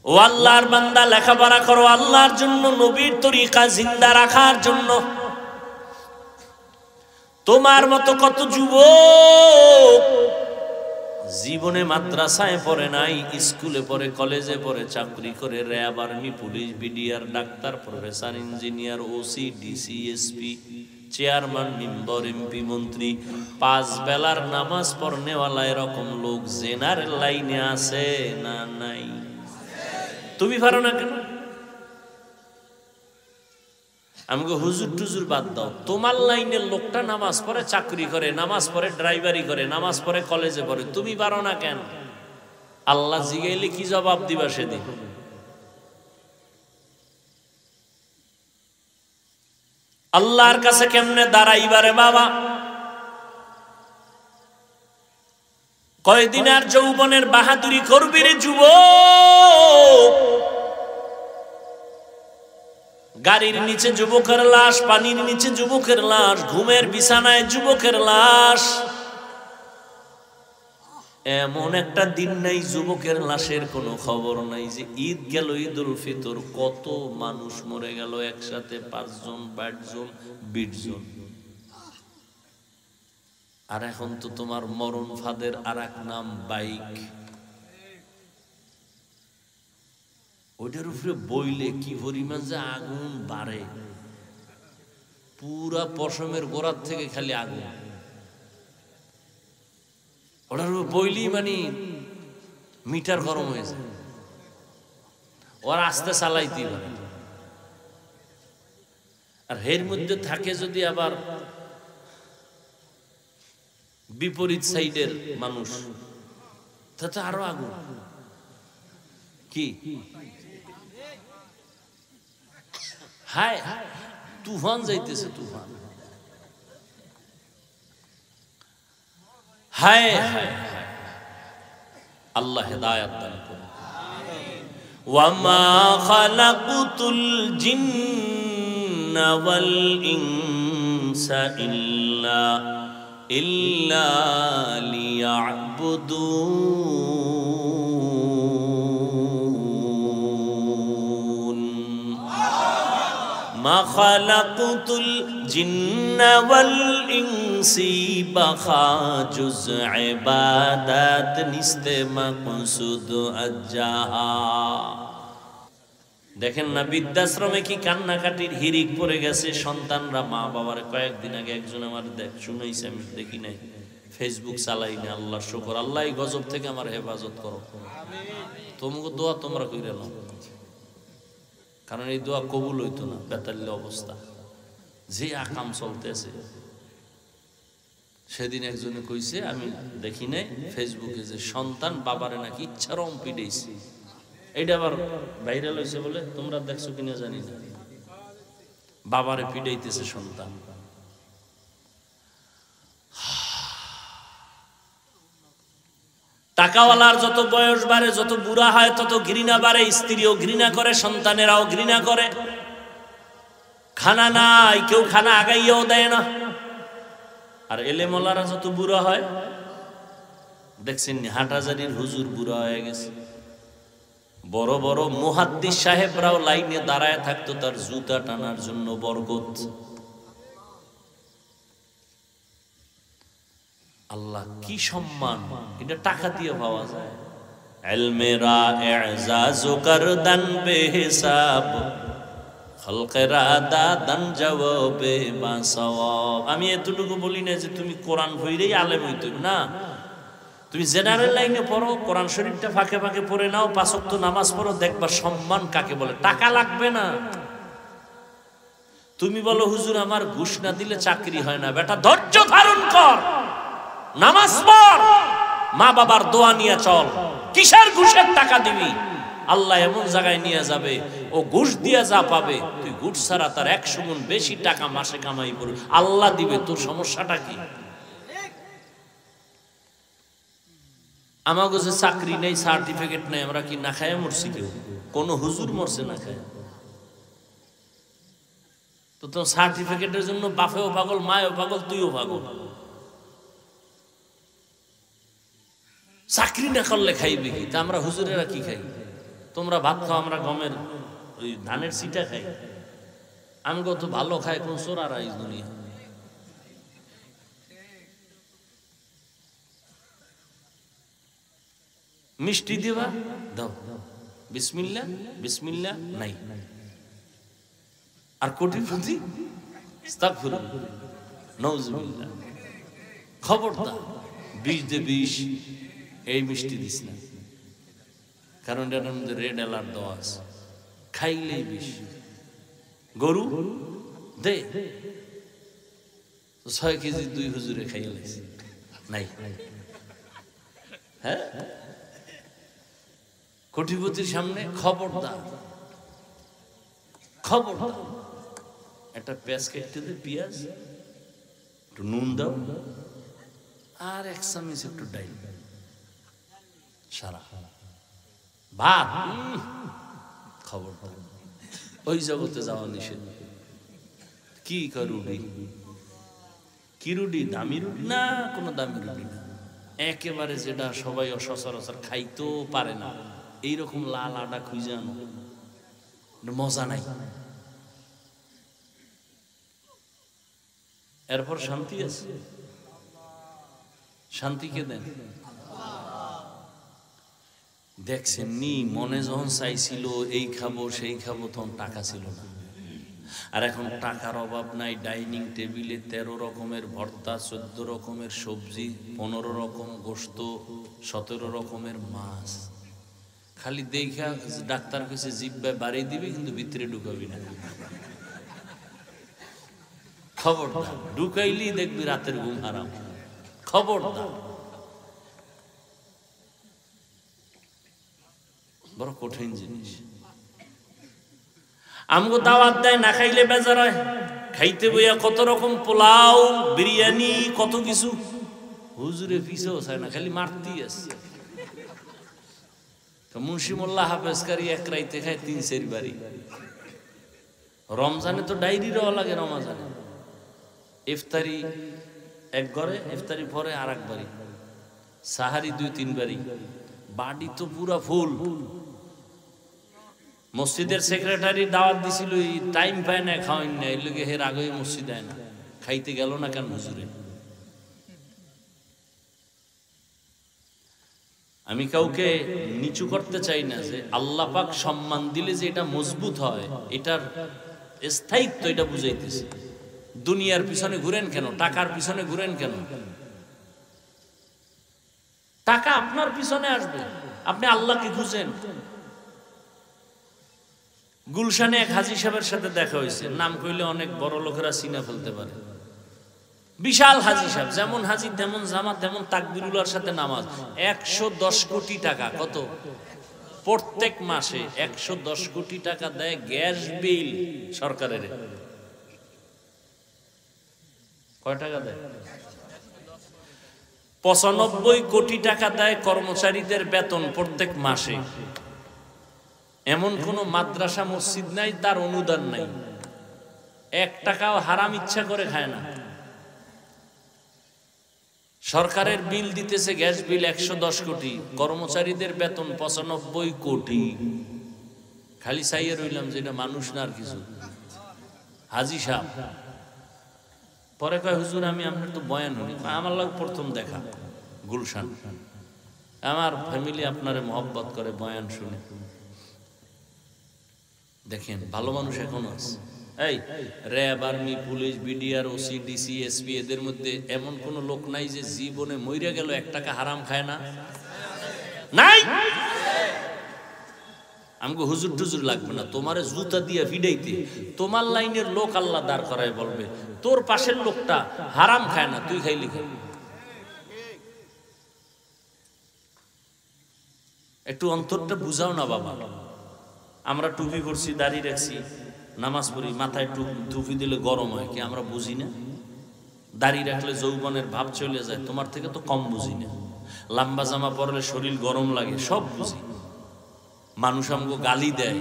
ও আল্লাহর বান্দা, লেখাপড়া করো আল্লাহর জন্য, নবীর তরিকা জিন্দা রাখার জন্য। তোমার মতো কত যুবক জীবনে মাদ্রাসায় পড়ে নাই, স্কুলে পড়ে, কলেজে পড়ে, চাকরি করে, RAB, army, police, BDR, doctor, professor, engineer, OC, DC, SP, chairman, member, MP, মন্ত্রী, 5 বেলার নামাজ পড়নেওয়ালা এরকম লোক জেনারেল লাইনে আছে না নাই? তুমি পারো না কেন? আমাকে হুজুর টুজুর বাদ দাও, তোমার লাইনের লোকটা নামাজ পড়ে, চাকরি করে, নামাজ পড়ে, ড্রাইভারি করে, নামাজ পড়ে, কলেজে পড়ে, তুমি পারো না কেন? আল্লাহ জিগাইলে কি জবাব দিবা সেদিন? আল্লাহর কাছে কেমনে দাঁড়াইবারে বাবা? কয়দিন আর যৌবনের বাহাদুরি করবি রে যুবক? গাড়ির নিচে যুবকের লাশ, পানির নিচে যুবকের লাশ, ঘুমের বিছানায় যুবকের লাশ। এমন একটা দিন নাই যুবকের লাশের কোনো খবর নাই। যে ঈদ গেল, ঈদুল ফিতর, কত মানুষ মরে গেল একসাথে, 5 জন, 8 জন, 20 জন। আর এখন তো তোমার মরণ ফাঁদের আর এক নাম বাইক। ওইটার উপরে বইলে কি পরিমাণ যে আগুন বাড়ে, পুরা পশমের গোড়ার থেকে খালি আগুন। ওটার উপরে বইলেই মানে মিটার গরম হয়ে যায়। ওরা আস্তে চালাইতেই পারে। আর এর মধ্যে থাকে যদি আবার বিপরীত সাইডের মানুষ, তাতে আরো আগুন। কি হায়, তুফান যাইতেছে, তুফান। হায় হায়, আল্লাহ হেদায়েত দান করুন। ওয়ামা খালাকুতুল জিন্না ওয়াল ইনসা ইল্লা লিয়াবুদুন। মা খালাকুতুল জিন্না ওয়াল ইনসি বাখা জুজ ইবাদত নিস্তে মাকসুদ আজ্জাহা। দেখেন না বৃদ্ধাশ্রমে কি কান্নাকাটির হিরিক পড়ে গেছে সন্তানরা মা বাবার। কয়েকদিন আগে একজন আমার শুনাইছে, আমি দেখি নাই, ফেসবুক চালাই না। আল্লাহ শুকর, আল্লাহ এই গজব থেকে আমার হেফাজত করো। তোমাকে দোয়া তোমরা কইরে নাও, কারণ এই দোয়া কবুল হইতো না। বেতাল্য অবস্থা, যে আকাম চলতেছে। সেদিন একজনে কইছে, আমি দেখি নাই ফেসবুকে, যে সন্তান বাবারে নাকি ইচ্ছারম পিটাইছে। এইটা আবার ভাইরাল হয়েছে বলে, তোমরা দেখছো কিনা জানি না। বাবারে পিটাইতেছে সন্তান। টাকাওয়ালার যত বয়স বাড়ে, যত বুড়া হয়, তত ঘৃণা বাড়ে। স্ত্রীও ঘৃণা করে, সন্তানেরাও ঘৃণা করে। খানা নাই, কেউ খানা আগাইয়াও দেয় না। আর এলেমলারা যত বুড়া হয়, দেখছেন হাটহাজারীর হুজুর বুড়া হয়ে গেছে। বড় বড় মুহাদ্দিস সাহেবরাও লাইনে দাঁড়ায় থাকতো তার জুতা টানার জন্য, বরকত। আল্লাহ কি সম্মান, এটা টাকা দিয়ে পাওয়া যায়। ইলমেরা ইজাজু করদান বেহিসাব, খলকেরা দাদান জওয়াবে বাসওয়াব। আমি এতটুকু বলি না যে তুমি কোরআন পড়লেই আলেম হইতে না। তুমি জেনারেল লাইনে পড়ো, কোরআন শরীফটা ফাঁকে ফাঁকে পড়ে নাও, 5 ওয়াক্ত নামাজ পড়ো, দেখবা সম্মান কাকে বলে। টাকা লাগবে না। তুমি বলো হুজুর আমার ঘুষ না দিলে চাকরি হয় না। বেটা ধৈর্য ধারণ কর, নামাজ পড়, মা বাবার দোয়া নিয়ে চল। কিসের ঘুষের টাকা দিবি? আল্লাহ এমন জায়গায় নিয়ে যাবে, ও ঘুষ দিয়া যা পাবে, তুই ঘুষ ছাড়া তার 100 গুণ বেশি টাকা মাসে কামাই করবি। আল্লাহ দিবে, তোর সমস্যাটা কি? আমার কাছে চাকরি নেই, সার্টিফিকেট নেই, আমরা কি না খায় মরছি? কেউ কোন হুজুর মরছে না খায়? তো তোর সার্টিফিকেটের জন্য বাপেও পাগল, মায়েও পাগল, তুইও পাগল। চাকরি না করলে খাইবে কি? তা আমরা হুজুরেরা কি খাই? তোমরা ভাত খাও, আমরা গমের ওই ধানের সিটা খাই। আমি কত ভালো খাই কোন চোরারা এই দুনিয়া। মিষ্টি দিবা, দাও, বিসমিল্লাহ বিসমিল্লাহ নাই। আর কোটিপতি আস্তাগফিরুল্লাহ নাউজুবিল্লাহ। খবরদার, বিষ দে বিষ, এই মিষ্টি দিস না, কারণ এটার মধ্যে রেড অ্যালার্ট দেওয়া আছে, খাইলেই বিষ। গরু দে, 6 কেজি 2 হুজুরে খাইয়া লাইছে, নাই। হ্যাঁ, কোটিপতির সামনে খবরদার, খবরদার। একটা পেঁয়াজ কেটে দে, পেঁয়াজ, একটু নুন দাও, আর 1 চামচ একটু ডাইল, সারা ভাত। খবরদার, ওই জগতে যাওয়া নিষেধ। কি রুটি? কি রুটি? দামি রুটি না, কোনো দামি রুটি না, একেবারে যেটা সবাই সচরাচর খাইতেও পারে না, এইরকম লাল আটা খুঁজে আনো, মজা নাই। এরপর শান্তি আছে, শান্তিকে দেন। দেখছেন নি, মনে যখন চাইছিল এই খাবো সেই খাবো, তখন টাকা ছিল না। আর এখন টাকার অভাব নাই, ডাইনিং টেবিলে 13 রকমের ভর্তা, 14 রকমের সবজি, 15 রকম গোশত, 17 রকমের মাছ। খালি দেখা ডাক্তার কাছে জিব্বায় বাড়িয়ে দিবি, কিন্তু ভিতরে ঢুকাবি না। খবরদার, ঢুকাইলি দেখবি রাতের ঘুম হারাম। খবরদার, বড় কঠিন জিনিস। আমগো দাওয়াত দেয়, না খাইলে বেজার হয়। খাইতে বইয়া কত রকম পোলাও, বিরিয়ানি, কত কিছু। হুজুরে পিছেও চায় না, খালি মারতেই আছে। মুন্সি মোল্লা হাফেজকারী 1 রাইতে খায় 3-4 বাড়ি। রমজানে তো ডায়েরি দেওয়া লাগে, রমজানে ইফতারি 1 ঘরে, ইফতারি পরে আর 1 বাড়ি, সাহারি 2-3 বাড়ি, বাড়ি তো পুরা ফুল। মসজিদের সেক্রেটারি দাওয়াত দিছিল, টাইম পায় না, খাওয়াই না, এই লোকে হের আগে মসজিদ দেয় না। খাইতে গেল না কেন হুজুরে? আমি কাউকে নিচু করতে চাই না, যে আল্লাহ পাক সম্মান দিলে যে এটা মজবুত হয়, এটার স্থায়িত্ব এটা বুঝাইতেছে। দুনিয়ার পিছনে ঘুরেন কেন? টাকার পিছনে ঘুরেন কেন? টাকা আপনার পিছনে আসবে, আপনি আল্লাহকে খুঁজেন। গুলশানে এক হাজী সাহেবের সাথে দেখা হয়েছে, নাম কইলে অনেক বড় লোকেরা চিনে ফেলতে পারে। বিশাল হাজী সাহেব, যেমন হাজী তেমন জামা, তেমন তাকবীরুল্লাহর সাথে নামাজ। 110 কোটি টাকা, কত? প্রত্যেক মাসে 110 কোটি টাকা দেয় গ্যাস বিল সরকারের। কয় টাকা দেয়? 95 কোটি টাকা দেয় কর্মচারীদের বেতন প্রত্যেক মাসে। এমন কোন মাদ্রাসা মসজিদ নাই তার অনুদান নাই, 1 টাকাও হারাম ইচ্ছা করে খায় না। সরকারের বিল দিতেছে, গ্যাস বিল 110 কোটি, কর্মচারীদের বেতন 95 কোটি। খালি চাইয়ে রইলাম যে এটা মানুষ না আর কিছু। হাজী সাহেব পরে কয়, হুজুর আমি আপনার তো বয়ান শুনি। আমার লোক প্রথম দেখা গুলশান, আমার ফ্যামিলি আপনারে মহব্বত করে, বয়ান শুনে। দেখেন ভালো মানুষ এখনো আছে। এই RAB, army, police, BDR, OC, DC, SP, এদের মধ্যে এমন কোন লোক নাই যে জীবনে মইরা গেল 1 টাকা হারাম খায় না? নাই। আমাকে হুজুর টুজুর লাগবে না, তোমারে জুতা দিয়ে ফিডাইতে তোমার লাইনের লোক আল্লাহ দাঁড় করায় বলবে, তোর পাশের লোকটা হারাম খায় না, তুই খাইলি খাই। একটু অন্তরটা বুঝাও না বাবা। আমরা টুপি পরছি, দাড়ি রাখছি, নামাজ পড়ি, মাথায় টুপি দিলে গরম হয় কি আমরা বুঝি না? দাড়ি রাখলে যৌবনের ভাব চলে যায়, তোমার থেকে তো কম বুঝি না। লম্বা জামা পরলে শরীর গরম লাগে, সব বুঝি। মানুষ আমাকে গালি দেয়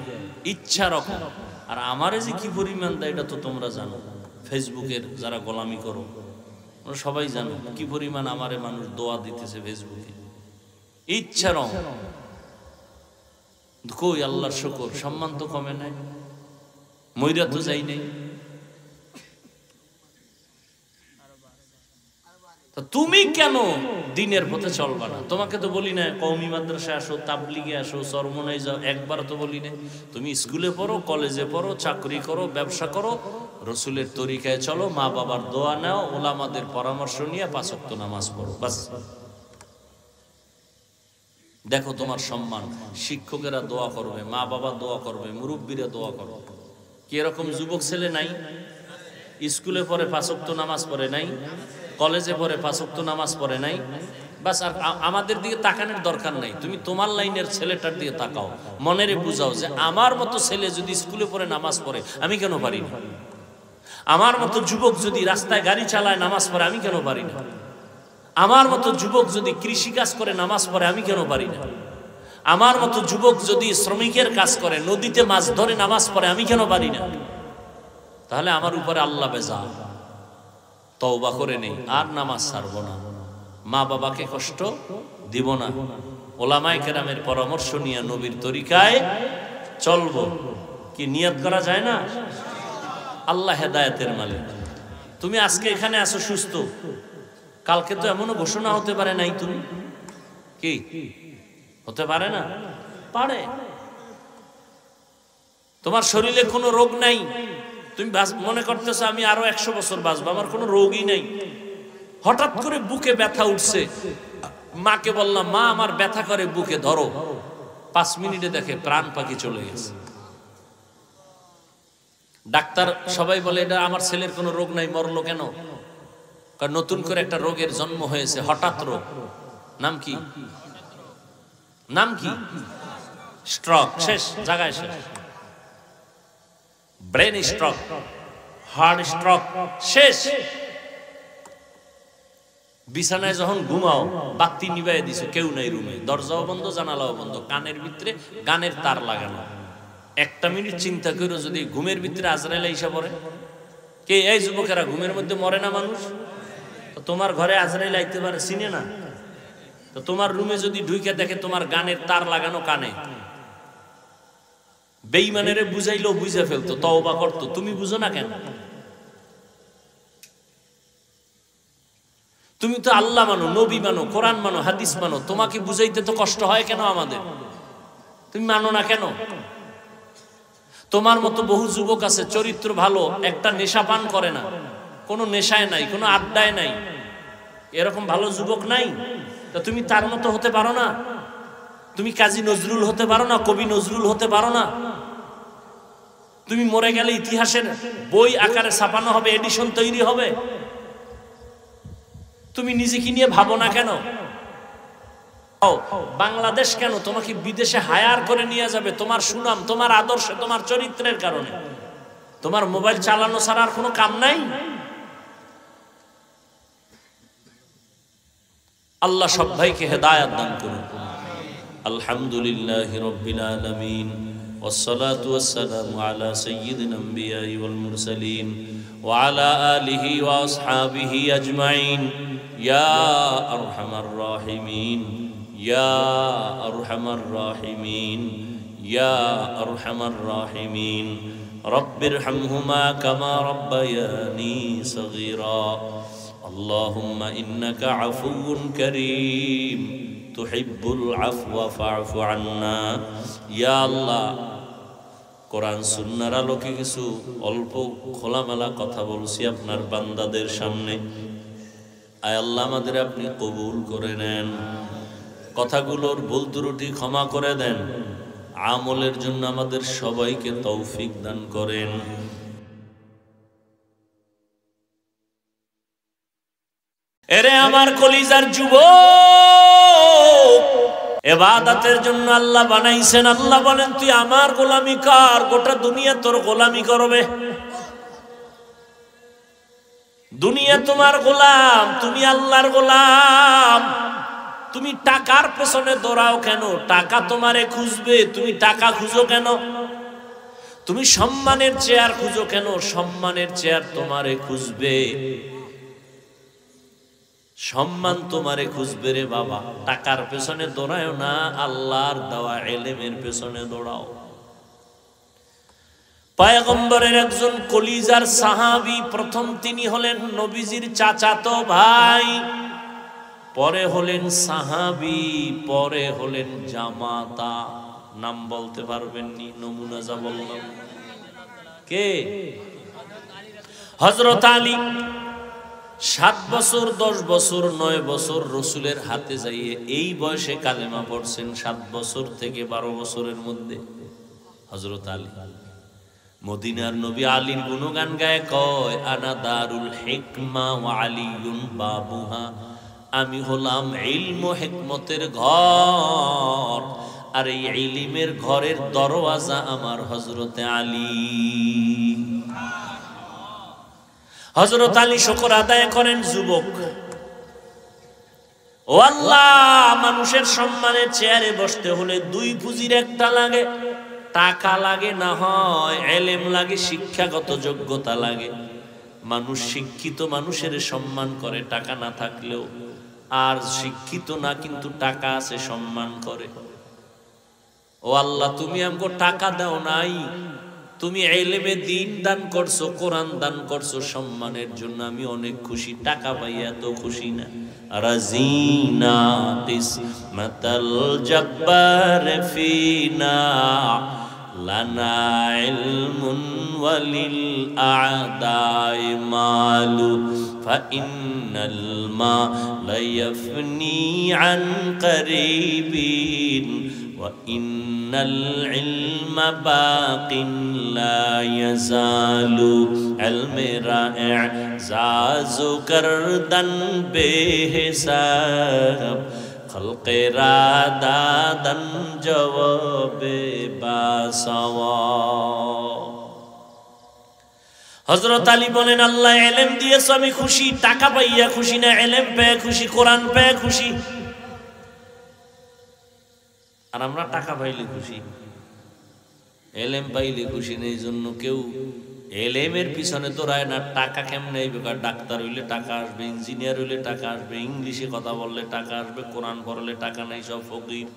ইচ্ছা রকম, আর আমারে যে কি পরিমাণ দেয় এটা তো তোমরা জানো। ফেসবুকের যারা গোলামি করো সবাই জানো কি পরিমাণ আমারে মানুষ দোয়া দিতেছে ফেসবুকে, ইচ্ছা রকম। কই আল্লাহর শুকর, সম্মান তো কমে নাই, মইরা তো যাই নাই। তুমি কেন দিনের পথে চলবা না? তোমাকে তো বলি না কওমি মাদ্রাসায় আসো, তাবলিগে আসো, চরমনাই যাও, একবার তো বলি না। তুমি স্কুলে পড়ো, কলেজে পড়ো, চাকরি করো, ব্যবসা করো, রসুলের তরিকায় চলো, মা বাবার দোয়া নাও, ওলামাদের পরামর্শ নিয়ে 5 ওয়াক্ত নামাজ পড়ো, বাস। দেখো তোমার সম্মান, শিক্ষকেরা দোয়া করবে, মা বাবা দোয়া করবে, মুরব্বীরা দোয়া করবে। কি এরকম যুবক ছেলে নাই? স্কুলে পড়ে 5 ওয়াক্ত নামাজ পড়ে নাই, কলেজে পড়ে 5 ওয়াক্ত নামাজ পড়ে নাই, বাস। আর আমাদের দিকে তাকানোর দরকার নাই। তুমি তোমার লাইনের ছেলেটার দিকে তাকাও, মনেরে বুঝাও যে আমার মতো ছেলে যদি স্কুলে পড়ে নামাজ পড়ে আমি কেন পারি না? আমার মতো যুবক যদি রাস্তায় গাড়ি চালায় নামাজ পড়ে আমি কেন পারি না? আমার মতো যুবক যদি কৃষিকাজ করে নামাজ পড়ে আমি কেন পারি না? আমার মতো যুবক যদি শ্রমিকের কাজ করে, নদীতে মাছ ধরে নামাজ পড়ে আমি কেন পারি না? তাহলে আমার উপরে আল্লাহ বেজা। তওবা করে নেই, আর নামাজ ছাড়বো না, মা বাবাকে কষ্ট দিব না, ওলামায়ে কেরামের পরামর্শ নিয়ে নবীর তরিকায় চলবো। কি নিয়ত করা যায় না? আল্লাহ হেদায়েতের মালিক। তুমি আজকে এখানে আসো সুস্থ, কালকে তো এমনও ঘোষণা হতে পারে নাই, তুমি কি হতে পারে না? পারে। তোমার শরীরে কোনো রোগ নাই, তুমি মনে করতেছো আমি আরো 100 বছর বাঁচবো, আমার কোনো রোগই নাই। হঠাৎ করে বুকে ব্যথা উঠছে, মাকে বললাম মা আমার ব্যথা করে বুকে, ধরো। 5 মিনিটে দেখে প্রাণ পাখি চলে গেছে। ডাক্তার সবাই বলে এটা আমার ছেলের কোনো রোগ নাই, মরলো কেন? কারণ নতুন করে একটা রোগের জন্ম হয়েছে, হঠাৎ রোগ। নাম কি? নাম কি? স্ট্রোক। শেষ জায়গায় শেষ। ব্রেন স্ট্রোক, হার্ট স্ট্রোক, শেষ। বিছানায় যখন ঘুমাও, বাতি নিভাইয়া দিছো, কেউ নাই রুমে, দরজাও বন্ধ, জানালাও বন্ধ, কানের ভিতরে গানের তার লাগানো। 1 মিনিট চিন্তা করো, যদি ঘুমের ভিতরে আজরাইল আইসা পড়ে। কে এই যুবকেরা, ঘুমের মধ্যে মরে না মানুষ? তো তোমার ঘরে আজরাইল আইতে পারে, চিনে না? তো তোমার রুমে যদি ঢুকে দেখে তোমার গানের তার লাগানো কানে, বেঈমানেরে বুঝাইলো বুঝে ফেলতো, তওবা করতো, তুমি বুঝো না কেন? তুমি তো আল্লাহ মানো, নবী মানো, কোরআন মানো, হাদিস মানো, তোমাকে বুঝাইতে তো কষ্ট হয় কেন আমাদের? তুমি মানো না কেন? তোমার মতো বহু যুবক আছে চরিত্র ভালো, একটা নেশা পান করে না, কোনো নেশায় নাই, কোনো আড্ডায় নাই, এরকম ভালো যুবক নাই? তা তুমি তার মতো হতে পারো না? তুমি কাজী নজরুল হতে পারো না? কবি নজরুল হতে পারো না? তুমি মরে গেলে ইতিহাসের বই আকারে ছাপানো হবে, এডিশন তৈরি হবে। তুমি নিজেকে নিয়ে ভাবো না কেন? বাংলাদেশ কেন তোমাকে বিদেশে হায়ার করে নিয়ে যাবে তোমার সুনাম, তোমার আদর্শে, তোমার চরিত্রের কারণে। তোমার মোবাইল চালানো ছাড়া আর কোনো কাম নাই? আল্লাহ সব ভাইকে হেদায়েত দান করুন। আলহামদুলিল্লাহি রাব্বিল আলামিন, والصلاة والسلام على سيد الأنبياء والمرسلين وعلى آله وأصحابه أجمعين يا أرحم الراحمين يا أرحم الراحمين يا أرحم الراحمين رب ارحمهما كما ربياني صغيرا اللهم إنك عفو كريم تحب العفو فاعف عنا يا الله কোরআন সুন্নাহর আলোকে কিছু অল্প খোলামেলা কথা বলছি আপনার বান্দাদের সামনে। আয় আল্লাহ আমাদের আপনি কবুল করে নেন, কথাগুলোর ভুল ত্রুটি ক্ষমা করে দেন, আমলের জন্য আমাদের সবাইকে তৌফিক দান করেন। এরে আমার কলিজার যুবক, ইবাদতের জন্য আল্লাহ বানাইছেন। আল্লাহ বলেন তুই আমার গোলামি কর, গোটা দুনিয়া তোর গোলামি করবে। দুনিয়া তোমার গোলাম, তুমি আল্লাহর গোলাম। তুমি টাকার পেছনে দৌড়াও কেন? টাকা তোমারে খুঁজবে, তুমি টাকা খুঁজো কেন? তুমি সম্মানের চেয়ার খুঁজো কেন? সম্মানের চেয়ার তোমারে খুঁজবে। সম্মান তোমারে খুঁজবে রে বাবা। টাকার পেছনে দৌড়ায় না, আল্লাহর দেওয়া ইলমের পেছনে দৌড়াও। পয়গম্বরের একজন কলিজার সাহাবী, প্রথম তিনি হলেন নবীজির চাচাতো ভাই, পরে হলেন সাহাবী, পরে হলেন জামাতা। নাম বলতে পারবেননি, নমুনা যা বললাম। কে? হযরত আলী। 7 বছর, 10 বছর, 9 বছর রাসূলের হাতে যাইয়ে এই বয়সে কালেমা পড়ছেন। 7 বছর থেকে 12 বছরের মধ্যে হযরত আলী। মদিনার নবী আলীর গুণগান গায়, কয় আনা দারুল হিকমা ওয়া আলিয়ুন বাবুহা। আমি হলাম ইলম ও হিকমতের ঘর, আর এই ইলমের ঘরের দরওয়াজা আমার হযরতে আলী। হযরত আলী শুকর আদায় করেন। যুবক, ও আল্লাহ, মানুষের সম্মানের চেয়ারে বসতে হলে 2 পুঁজির একটা লাগে, টাকা লাগে না হয় ইলম লাগে, শিক্ষাগত যোগ্যতা লাগে। মানুষ শিক্ষিত মানুষের সম্মান করে টাকা না থাকলেও, আর শিক্ষিত না কিন্তু টাকা আছে সম্মান করে। ও আল্লাহ, তুমি আমাকে টাকা দাও নাই, তুমি ইলমে দ্বীন দান করছো, কোরআন দান করছো, সম্মানের জন্য আমি অনেক খুশি। টাকা পাইয়া তো খুশি না। রাজিনা কিসমাতাল জব্বার ফিনা লানা ইলমুন ওয়ালিল আ'দাই মালু ফাইন্নাল মালা ইয়াফনি আন করিবিন وَإِنَّ الْعِلْمَ بَاقٍ لَا يَزَالُ علم را اعزاز کردن بے حساب خلق را دادن جواب باسواب। হযরত আলী বলেন, আল্লাহ ইলম দিয়েছো আমি খুশি, টাকা পাইয়া খুশি না, ইলম পেয়ে খুশি, কোরআন পেয়ে খুশি। আর আমরা টাকা পাইলে খুশি, ইলম পাইলে খুশি নেই। জন্য কেউ ইলমের পিছনে দৌড়ায় না। টাকা কেমনে আইবে? ডাক্তার হইলে টাকা আসবে, ইঞ্জিনিয়ার হইলে টাকা আসবে, ইংলিশে কথা বললে টাকা আসবে, কোরআন পড়লে টাকা নাই, সব ফকির।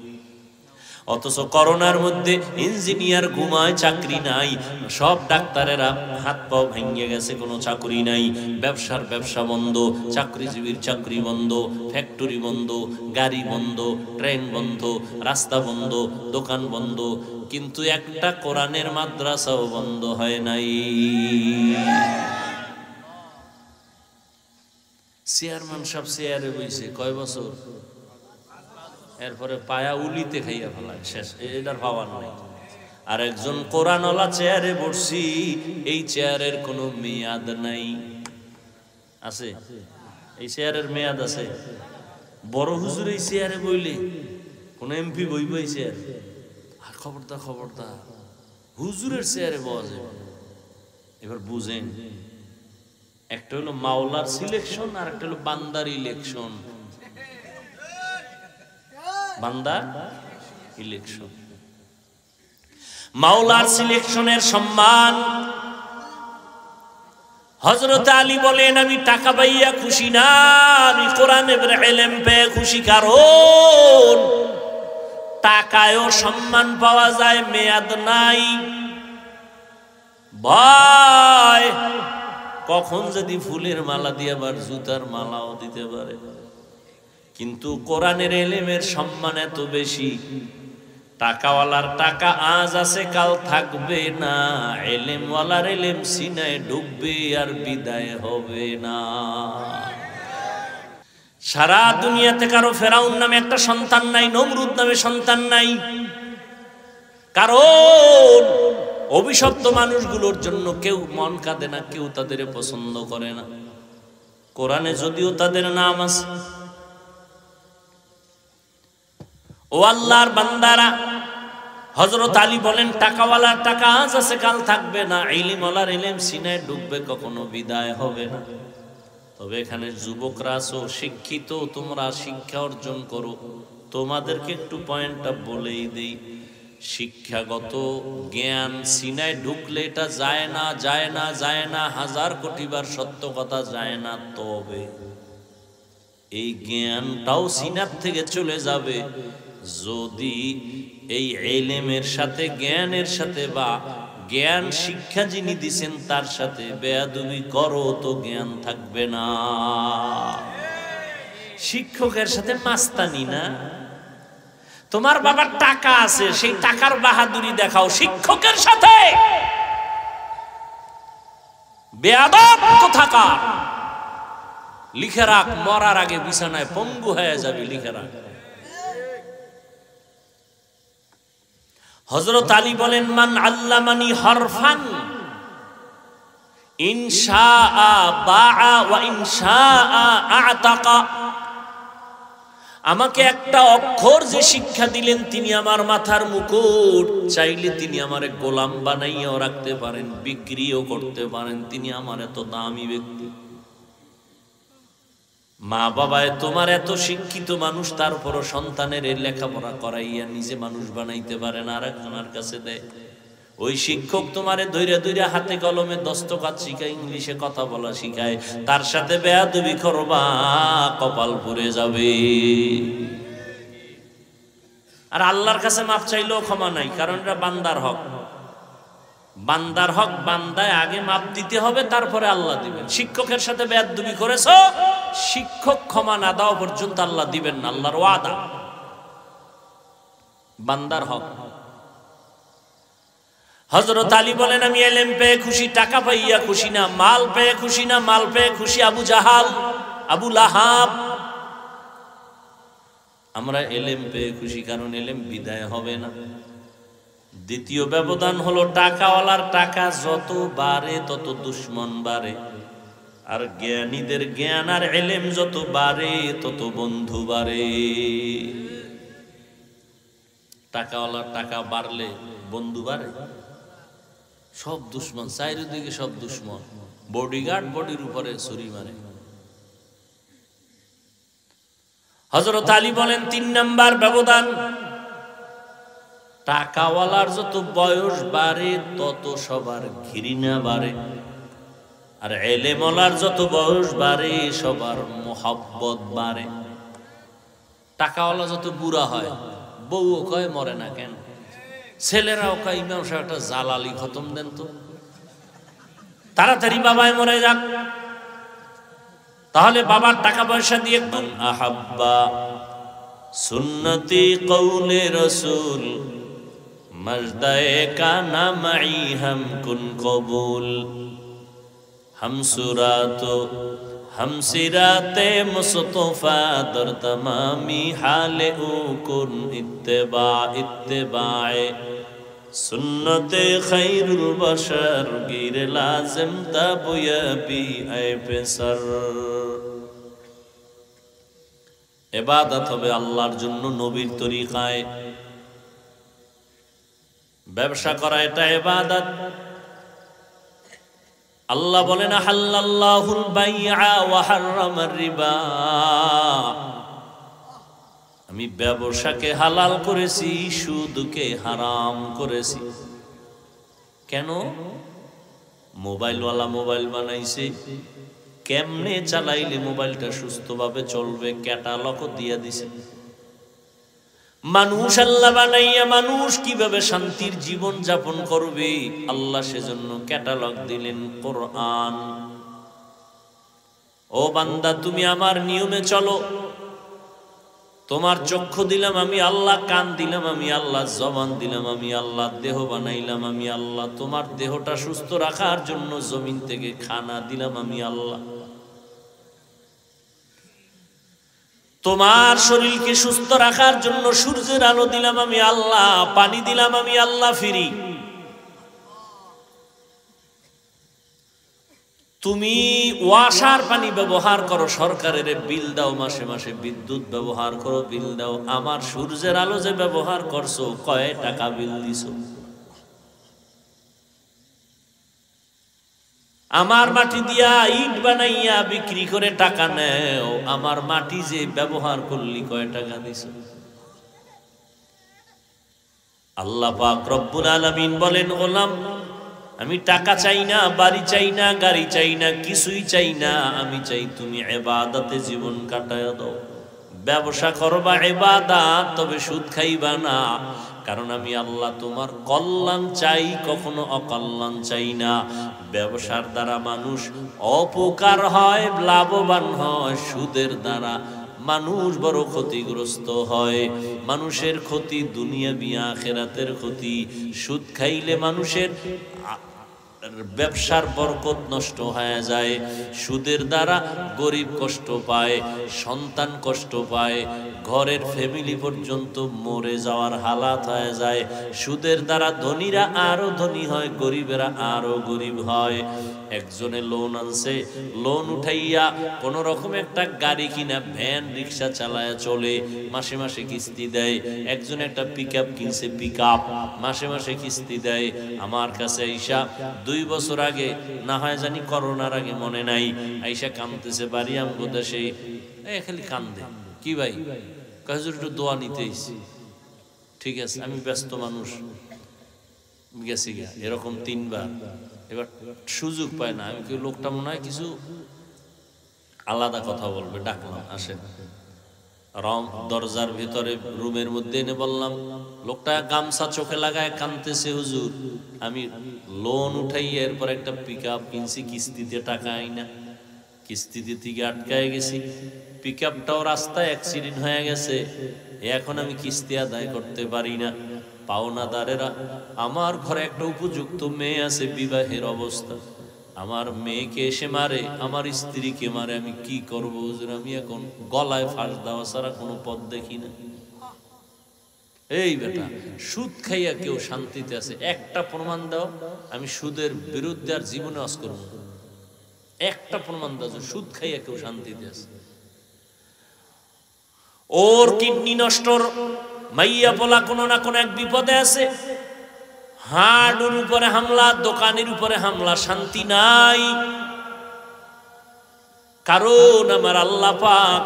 অথচ করোনার মধ্যে ইঞ্জিনিয়ার ঘুমায়, চাকরি নাই। সব ডাক্তারেরা হাত পাও ভেঙে গেছে, কোনো চাকরি নাই। ব্যবসার ব্যবসা বন্ধ, চাকরিজীবীর চাকরি বন্ধ, ফ্যাক্টরি বন্ধ, গাড়ি বন্ধ, ট্রেন বন্ধ, রাস্তা বন্ধ, দোকান বন্ধ, কিন্তু একটা কোরআনের মাদ্রাসাও বন্ধ হয় নাই। চেয়ারম্যান সাহেব চেয়ারে বইছে কয় বছর, এরপরে পায়া উলিতে খাইয়া ফেলায়, শেষ, এটার পাওয়ার নাই। আর একজন কোরআনওয়ালা চেয়ারে বসছি, এই চেয়ারের কোনো মেয়াদ নাই। আছে? এই চেয়ারের মেয়াদ আছে? বড় হুজুর এই চেয়ারে বইলে কোন এমপি বইব এই চেয়ার? আর খবরদার খবরদার, হুজুরের চেয়ারে বসা যাবে। এবার বুঝেন, একটা হলো মাওলার সিলেকশন, আর একটা হলো বান্দার ইলেকশন। বান্দা ইলেকশন, মাওলার সিলেকশনের সম্মান। হযরত আলী বলেন, আমি টাকা পাইয়া খুশি না, আমি কোরআনের ইলম পেয়ে খুশি। কারণ টাকায়ও সম্মান পাওয়া যায়, মেয়াদ নাই। ভয় কখন যদি ফুলের মালা দিয়ে আবার জুতার মালাও দিতে পারে। কিন্তু কোরআনের ইলমের সম্মান এত বেশি, টাকাওয়ালার টাকা আজ আছে কাল থাকবে না, ইলমওয়ালার ইলম সিনায় ঢুকবে আর বিদায় হবে না। সারা দুনিয়াতে কারো ফেরাউন নামে একটা সন্তান নাই, নমরুদ নামে সন্তান নাই। কারণ অভিশপ্ত মানুষগুলোর জন্য কেউ মন কাঁদে না, কেউ তাদের পছন্দ করে না। কোরআনে যদিও তাদের নাম আছে। ও আল্লাহর বান্দারা, হযরত আলী বলেন, টাকাওয়ালার টাকা আজ আছে কাল থাকবে না, ইলমওয়ালার ইলম সিনায় ঢুকবে, কখনো বিদায় হবে না। তবে এখানে যুবকরা আছো, শিক্ষিত, তোমরা শিক্ষা অর্জন করো। তোমাদেরকে একটু পয়েন্টটা বলেই দেই, শিক্ষাগত জ্ঞান সিনায় ঢুকলে এটা যায় না, যায় না, যায় না, 1000 কোটি বার সত্য কথা যায় না। তবে এই জ্ঞানটাও সিনাপ থেকে চলে যাবে যদি এই ইলমের সাথে জ্ঞানের সাথে বা জ্ঞান শিক্ষা যিনি দিছেন তার সাথে বেয়াদবি করো তো জ্ঞান থাকবে না। শিক্ষকের সাথে মাস্তানি না, তোমার বাবার টাকা আছে সেই টাকার বাহাদুরি দেখাও, শিক্ষকের সাথে বেয়াদব কোথাকার। লিখে রাখ, মরার আগে বিছানায় পঙ্গু হয়ে যাবে, লিখে রাখ। হযরত আলী বলেন, মান আল্লামানি হরফান ইনশাআ বাআ ওয়া ইনশাআ আতাকা। আমাকে একটা অক্ষর যে শিক্ষা দিলেন তিনি আমার মাথার মুকুট, চাইলে তিনি আমারে গোলাম বানাইয়াও রাখতে পারেন, বিক্রিও করতে পারেন, তিনি আমার এত দামি ব্যক্তি। মা বাবায় তোমার এত শিক্ষিত মানুষ, তারপরও সন্তানের লেখাপড়া করাইয়া নিজে মানুষ বানাইতে পারে না, আর একজনের কাছে দেয়। ওই শিক্ষক তোমারে ধৈর্য ধৈর্য হাতে কলমে দস্তখত শিখায়, ইংলিশে কথা বলা শিখায়, তার সাথে বেয়াদবি করবা, কপাল পুড়ে যাবে। আর আল্লাহর কাছে মাপ চাইলেও ক্ষমা নাই, কারণ এটা বান্দার হক। বান্দার হক বান্দায় আগে মাপ দিতে হবে, তারপরে আল্লাহ দিবেন। শিক্ষকের সাথে বেয়াদবি করেছো, শিক্ষক ক্ষমা না দেওয়া পর্যন্ত আল্লাহ দিবেন না, আল্লাহর ওয়াদা। বান্দার হক। হযরত আলী বলেন, আমি ইলম পেয়ে খুশি, টাকা পাইয়া খুশি না, মাল পেয়ে খুশি না, মাল পেয়ে খুশি আবু জাহাল, আবু লাহাব। আমরা ইলম পেয়ে খুশি, কারণ ইলম বিদায় হবে না। দ্বিতীয় ব্যবধান হলো, টাকাওয়ালার টাকা যত বাড়ে তত দুশ্মন বাড়ে, আর জ্ঞানীদের জ্ঞান আর ইলম যত বাড়ে তত বন্ধু বাড়ে। টাকাওয়ালার টাকা বাড়লে বন্ধু বাড়ে, সব দুশ্মন, চারিদিকে সব দুশ্মন। বডিগার্ড বডির উপরে ছুরি মারে। হযরত আলী বলেন, ৩ নাম্বার ব্যবধান, টাকাওয়ালার যত বয়স বাড়ে তত সবার ঘৃণা বাড়ে, আর ইলমওয়ালার যত বয়স বাড়ে সবার মোহাব্বত বাড়ে। টাকাওয়ালা যত বুড়া হয়, বউও কয় মরে না কেন, ছেলেরাও কয় ইমাম সাহেব একটা জালালি খতম দেন তো, তাড়াতাড়ি বাবায় মরে যাক। তাহলে বাবার টাকা পয়সা দিয়ে একদম আহাব্বা সুন্নতি কওলে রাসূল মজদায়ে কানা মাই হাম কুন কবুল हम सुरातो हम सिराते मुस्तफा दर तमामी हाले उकुन इत्तिबा इत्तिबाए सुन्नते खैरुल बशर गिर लाजिम तबयबी ऐ पेसर। इबादत হবে আল্লাহর জন্য নবীর তরিকায়। ব্যবসা করা এটা ইবাদত। আল্লাহ বলেন, হাল্লাল্লাহুল বাইআ ওয়া হারামার রিবা, আমি ব্যবসাকে হালাল করেছি, সুদকে হারাম করেছি। কেন? মোবাইলওয়ালা মোবাইল বানাইছে, কেমনে চালাইলে মোবাইলটা সুস্থভাবে চলবে ক্যাটালগ দিয়ে দিছে। মানুষ আল্লাহ বানাইয়া মানুষ কিভাবে শান্তির জীবন যাপন করবে আল্লাহ সেজন্য ক্যাটালগ দিলেন কোরআন। ও বান্দা, তুমি আমার নিয়মে চলো, তোমার চক্ষু দিলাম আমি আল্লাহ, কান দিলাম আমি আল্লাহ, জবান দিলাম আমি আল্লাহ, দেহ বানাইলাম আমি আল্লাহ, তোমার দেহটা সুস্থ রাখার জন্য জমিন থেকে খানা দিলাম আমি আল্লাহ, তোমার শরীরকে সুস্থ রাখার জন্য সূর্যের আলো দিলাম আমি আল্লাহ, পানি দিলাম আমি আল্লাহ ফিরি। তুমি ওয়াসার পানি ব্যবহার করো, সরকারের বিল দাও, মাসে মাসে বিদ্যুৎ ব্যবহার করো, বিল দাও। আমার সূর্যের আলো যে ব্যবহার করছো, কয় টাকা বিল দিছো? আমার মাটি দিয়া ইট বানাইয়া বিক্রি করে টাকা নেও, আমার মাটি যে ব্যবহার করলি কয় টাকা দিছো? আল্লাহ পাক রব্বুল আলামিন বলেন, গোলাম আমি টাকা চাই না, বাড়ি চাই না, গাড়ি চাই না, কিছুই চাই না। আমি চাই তুমি ইবাদতে জীবন কাটায় দাও। ব্যবসা করবা ইবাদত, তবে সুদ খাইবা না। কারণ আমি আল্লাহ তোমার কল্যাণ চাই, কখনো অকল্যাণ চাই না। ব্যবসার দ্বারা মানুষ অপকার হয়, লাভবান হয়। সুদের দ্বারা মানুষ বড় ক্ষতিগ্রস্ত হয়। মানুষের ক্ষতি দুনিয়াবি আখিরাতের ক্ষতি। সুদ খাইলে মানুষের ব্যবসার বরকত নষ্ট হয়ে যায়। সুদের দ্বারা গরিব কষ্ট পায়, সন্তান কষ্ট পায়, ঘরের ফ্যামিলি পর্যন্ত মরে যাওয়ার হালাত হয়ে যায়। সুদের দ্বারা ধনীরা আরো ধনী হয়, গরিবেরা আরো গরিব হয়। একজনে লোন আনছে, লোন উঠাইয়া কোন রকম একটা গাড়ি কিনা, ভ্যান রিক্সা চালায়া চলে, মাসে মাসে কিস্তি দেয়। একজন একটা পিকআপ কিনছে, পিকআপ মাসে মাসে কিস্তি দেয়। আমার কাছে আইসা 2 বছর আগে, না হয় জানি করোনার আগে মনে নাই, আইসা কান্দতেছে। বাড়ি আমগো দেশে খালি কান্দে। কি ভাই? হুজুর একটু দোয়া নিতে আইছি। ঠিক আছে, আমি ব্যস্ত মানুষ, গেছি গা। এরকম 3 বার। এবার সুযোগ পায় না। আমি কি লোকটা মনে হয় কিছু আলাদা কথা বলবে, ডাকলাম, আসেন। দরজার ভিতরে রুমের মধ্যে এনে বললাম, লোকটা গামছা চোখে লাগায় কাঁদতেছে, হুজুর আমি লোন উঠাই এরপর একটা পিকআপ কিনছি, কিস্তিতে টাকা আইনা, কিস্তিতে থেকে আটকায় গেছি। পিকআপটাও রাস্তায় অ্যাক্সিডেন্ট হয়ে গেছে, এখন আমি কিস্তি আদায় করতে পারি না। পাওনাদারেরা, আমার ঘরে একটা উপযুক্ত মেয়ে আছে, বিবাহের অবস্থা, আমার মেয়েকে এসে মারে, আমার স্ত্রীকে মারে, আমি কি করবো হুজুর? আমি এখন গলায় ফাঁস দেওয়া ছাড়া কোনো পথ দেখি না। এই বেটা, সুদ খাইয়া কেউ শান্তিতে আছে? একটা প্রমাণ দাও, আমি সুদের বিরুদ্ধে আর জীবনে আজ করব। একটা প্রমাণ দাও যে সুদ খাইয়া কেউ শান্তিতে আছে। ওর কিডনি নষ্টর মাইয়া পোলা কোনো না কোনো এক বিপদে আছে। হাড়ের উপরে হামলা, দোকানের উপরে হামলা, শান্তি নাই। কারণ আমার আল্লাহ পাক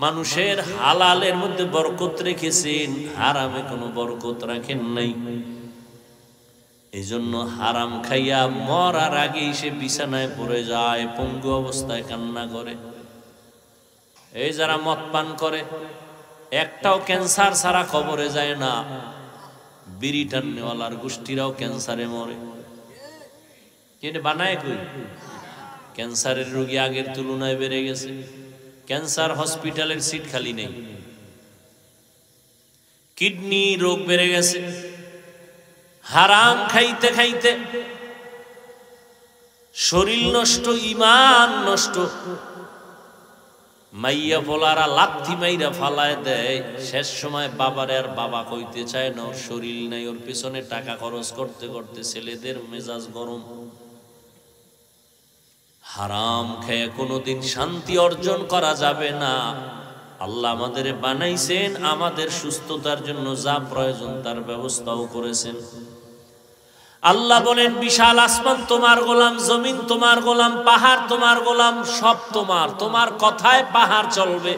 মানুষের হালালের মধ্যে বরকত রেখেছেন, হারামে কোনো বরকত রাখেন নাই। এই জন্য হারাম খাইয়া মরার আগেই সে বিছানায় পড়ে যায়, পঙ্গু অবস্থায় কান্না করে। এই যারা মদ পান করে, একটাও ক্যান্সার ছাড়া কবরে যায় না। বিড়ি টান্নেওয়ালার গোষ্ঠীরাও ক্যান্সারে মরে। কিন্তু বানায় কই? ক্যান্সারের রোগী আগের তুলনায় বেড়ে গেছে। ক্যান্সার হসপিটালের সিট খালি নেই। কিডনি রোগ বেড়ে গেছে। হারাম খাইতে খাইতে শরীর নষ্ট, ঈমান নষ্ট। মাইয়া পোলারা লাথি মাইরা ফালায় দেয়। শেষ সময় বাবারে আর বাবা কইতে চায় না, ওর শরীর নাই, ওর পেছনে টাকা খরচ করতে করতে ছেলেদের মেজাজ গরম। হারাম খেয়ে কোনোদিন শান্তি অর্জন করা যাবে না। আল্লাহ আমাদের বানাইছেন, আমাদের সুস্থতার জন্য যা প্রয়োজন তার ব্যবস্থাও করেছেন। আল্লাহ বলেন, বিশাল আসমান তোমার গোলাম, জমিন তোমার গোলাম, পাহাড় তোমার গোলাম, সব তোমার। তোমার কথায় পাহাড় চলবে,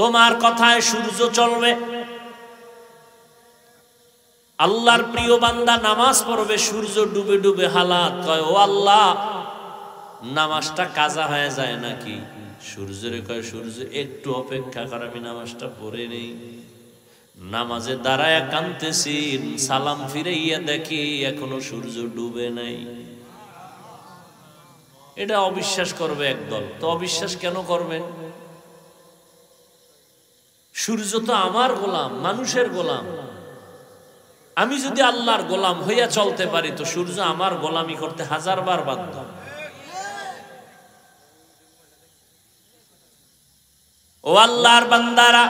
তোমার কথায় সূর্য চলবে। আল্লাহর প্রিয় বান্দা নামাজ পড়বে, সূর্য ডুবে ডুবে হালাত কয়, ও আল্লাহ নামাজটা কাজা হয়ে যায় নাকি? সূর্যরে কয়, সূর্য একটু অপেক্ষা কর, আমি নামাজটা পড়ে নেই। নামাজে দাঁড়ায় কাঁদতেছেন, সালাম ফিরাইয়া দেখি এখনো সূর্য ডুবে নাই। এটা অবিশ্বাস করবে একদল। তো অবিশ্বাস কেন করবেন? সূর্য তো আমার গোলাম, মানুষের গোলাম। আমি যদি আল্লাহর গোলাম হইয়া চলতে পারি, তো সূর্য আমার গোলামি করতে 1000 বার বাধ্য। ও আল্লাহর বান্দারা,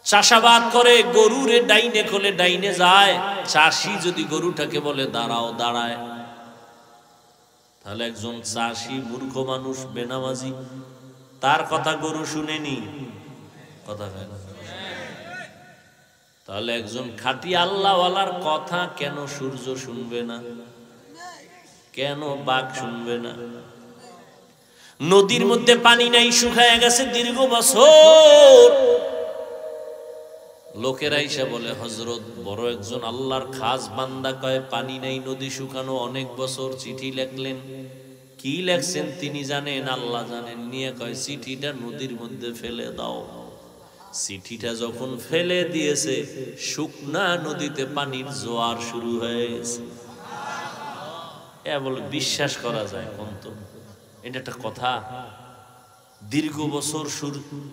চাষাবাদ করে, গরুরে ডাইনে কোলে ডাইনে যায়। চাষি যদি গরুটাকে বলে দাঁড়াও, দাঁড়ায়। তাহলে একজন চাষি মূর্খ মানুষ, বেনামাজি, তার কথা গরু শুনেনি, কথা হয় না। তাহলে একজন খাঁটি আল্লাহওয়ালার কথা কেন সূর্য শুনবে না? কেন বাঘ শুনবে না? নদীর মধ্যে পানি নাই, শুকায় গেছে দীর্ঘ বছর। লোকেরা এসে বলে, হযরত বড় একজন আল্লাহর খাস বান্দা, কয় পানি নাই, নদী শুকানো, অনেক বছর চিঠি লিখলেন। কি লেখছেন তিনি জানেন, আল্লাহ জানেন। নিয়ে কয় চিঠিটা নদীর মধ্যে ফেলে দাও। চিঠিটা যখন ফেলে দিয়েছে, শুকনা নদীতে পানির জোয়ার শুরু হয়ে গেছে। এ বলে বিশ্বাস করা যায় কোন? তো এটা একটা কথা? দীর্ঘ বছর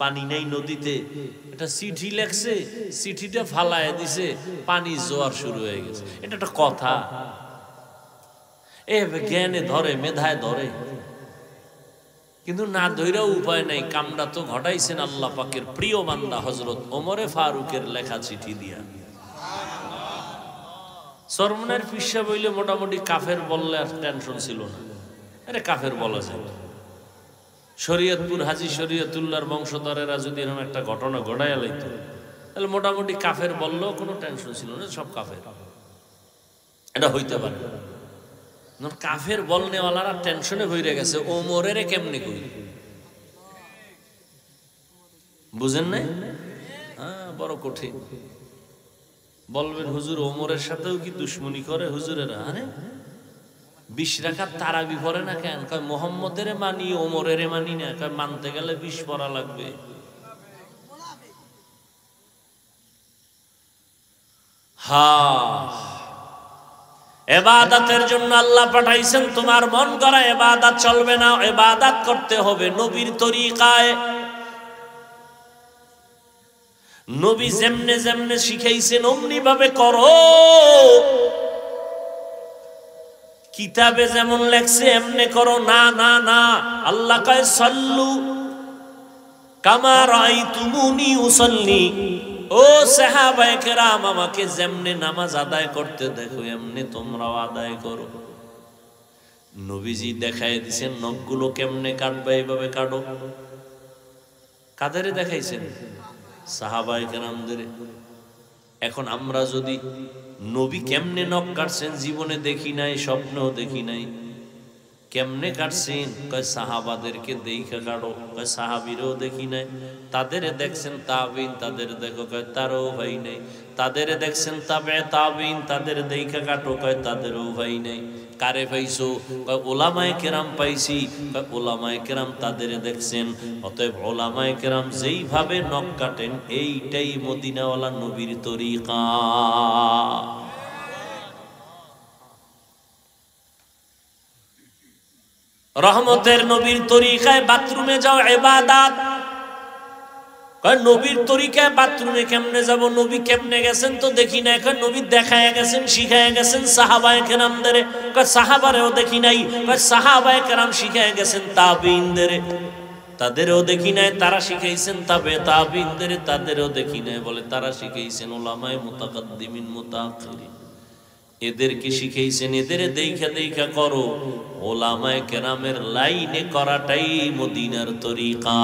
পানি নাই নদীতে, এটা চিঠি লেখছে, চিঠিটা ফালায় দিছে, পানি জোয়ার শুরু হয়ে গেছে। এটা একটা কথা? এ জ্ঞানে ধরে, মেধায় ধরে, কিন্তু না ধৈরাও উপায় নাই। কামটা তো ঘটাইছেন আল্লাহ পাকের প্রিয় বান্দা হযরত ওমরে ফারুকের লেখা চিঠি দিয়া। সরমনের পিসা বইলে মোটামুটি কাফের বললে আর টেনশন ছিল না। আরে কাফের বলা যায়। শরীয়তপুর হাজী শরীয়তুল্লাহর বংশধরেরা যদি এরকম একটা ঘটনা ঘটাইয়া লাইত, তাহলে মোটামুটি কাফের বললেও কোনো টেনশন ছিল না, সব কাফের। এটা হইতে পারে। কাফের বলনেওয়ালারা টেনশনে হইরে গেছে, ওমরের কেমনে কই বুঝেন নাই? হ্যাঁ, বড় কঠিন। বলবেন হুজুর ওমরের সাথেও কি দুশ্মনী করে হুজুরেরা? আরে 20 রাকাত তারাবি পড়ে না কেন? কয় মোহাম্মদের মানি, ওমরের মানি না। কয় মানতে গেলে 20 পড়া লাগবে। ইবাদতের জন্য আল্লাহ পাঠাইছেন, তোমার মন গড়া ইবাদত চলবে না, ইবাদত করতে হবে নবীর তরিকায়। নবী যেমনে যেমনে শিখাইছেন অমনি ভাবে করো। কিতাবে যেমন লেখছে এমনে করো না। না না, আল্লাহ কয় সাল্লু কামা রাআইতুমুনি উসাল্লি। ও সাহাবায়ে কেরাম, আমাকে যেমনে নামাজ আদায় করতে দেখো এমনি তোমরাও আদায় করো। নবীজি দেখায় দিয়েছেন নখগুলো কেমনে কাটবে, এইভাবে কাটো। কাদেরে দেখাইছেন? সাহাবায়ে কেরামদের। এখন আমরা যদি নবী কেমনে নখ কাটছেন জীবনে দেখি নাই, স্বপ্নেও দেখি নাই, কেমনে কাটছেন? কয় সাহাবাদেরকে দেখা কাটো। কয় সাহাবীরও দেখি নাই। তাদেরে দেখছেন তাবিন, তাদের দেখো। কয় তারও ভাই নাই। তাদেরে দেখছেন তাবে তাবিন, তাদের দেখা কাটো। কয় তাদেরও ভাই নাই। কারে পাইছো? কয় উলামায়ে কেরাম পাইছি। কয় উলামায়ে কেরাম তাদেরে দেখছেন। অতএব উলামায়ে কেরাম যেইভাবে নখ কাটেন এইটাই মদিনাওয়ালা নবীর তরিকা। রহমতের নবীর তরিকায় বাথরুমে যাও ইবাদত। কয় নবীর তরিকায় বাথরুমে কেমনে যাব? নবী কেমনে গেছেন তো দেখি না। কয় নবী দেখায় গেছেন, শিখায় গেছেন সাহাবায়ে কেরামদের। কয় সাহাবারেও দেখি নাই। কয় সাহাবায়ে কেরাম শিখায় গেছেন তাবিইনদের, তাদেরও দেখি নাই। তারা শিখাইছেন তাবে তাবিইনদের, তাদেরও দেখি নাই। বলে তারা শিখাইছেন উলামায়ে মুতাকাদ্দিমিন মুতাআখিরিন, এদেরকে শিখাইছেন। এদের দেখা দেখা করো। উলামায়ে কেরামের লাইনে করাটাই মদিনার তরিকা।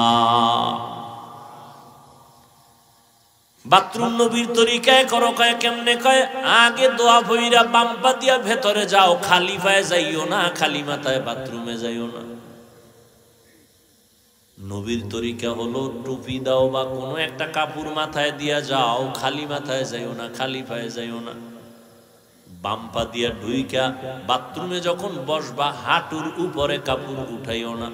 বাথরুম নবীর তরিকায় করো। কয় কেমনে? কয় আগে দোয়া ভইরা বাম পা দিয়া ভেতরে যাও, খালি পায়ে যাইও না, খালি মাথায় বাথরুমে যাইও না। নবীর তরিকা হলো টুপি দাও বা কোনো একটা কাপড় মাথায় দিয়া যাও, খালি মাথায় যাইও না, খালি পায়ে যাইও না। বাম পা দিয়া ঢুইকা বাথরুমে যখন বসবা হাঁটুর উপরে কাপড় উঠাইও না।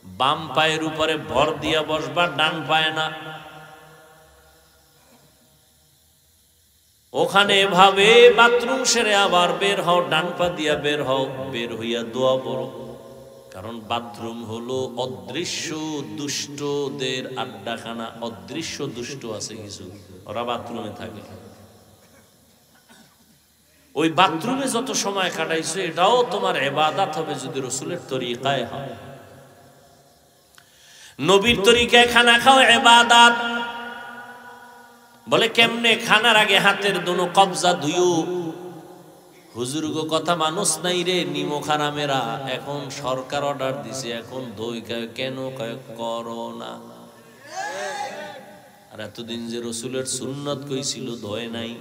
বাম পায়ের উপরে ভর দিয়া বসবা, ডান পায়ে না। ওখানে এভাবে বাথরুম সেরে আবার বের হও, ডান পা দিয়া বের হও। বের হইয়া দোয়া পড়ো। কারণ বাথরুম হলো অদৃশ্য দুষ্টদের আড্ডাখানা। অদৃশ্য দুষ্ট আছে কিছু, ওরা বাথরুমে থাকে। ওই বাথরুমে যত সময় কাটাইছো এটাও তোমার ইবাদত হবে যদি রাসূলের তরিকায় হয়। নবীর তরিকায় খানা খাও ইবাদত। বলে কেমনে? খানার আগে হাতের দোনো কবজা ধুইও। হুজুর গো কথা মানুষ নাই রে, নিমো খারামেরা এখন সরকার অর্ডার দিছে, এখন দই কেন? কয় করো না। আর এতদিন যে রাসূলের সুন্নত কইছিল ধয় নাই।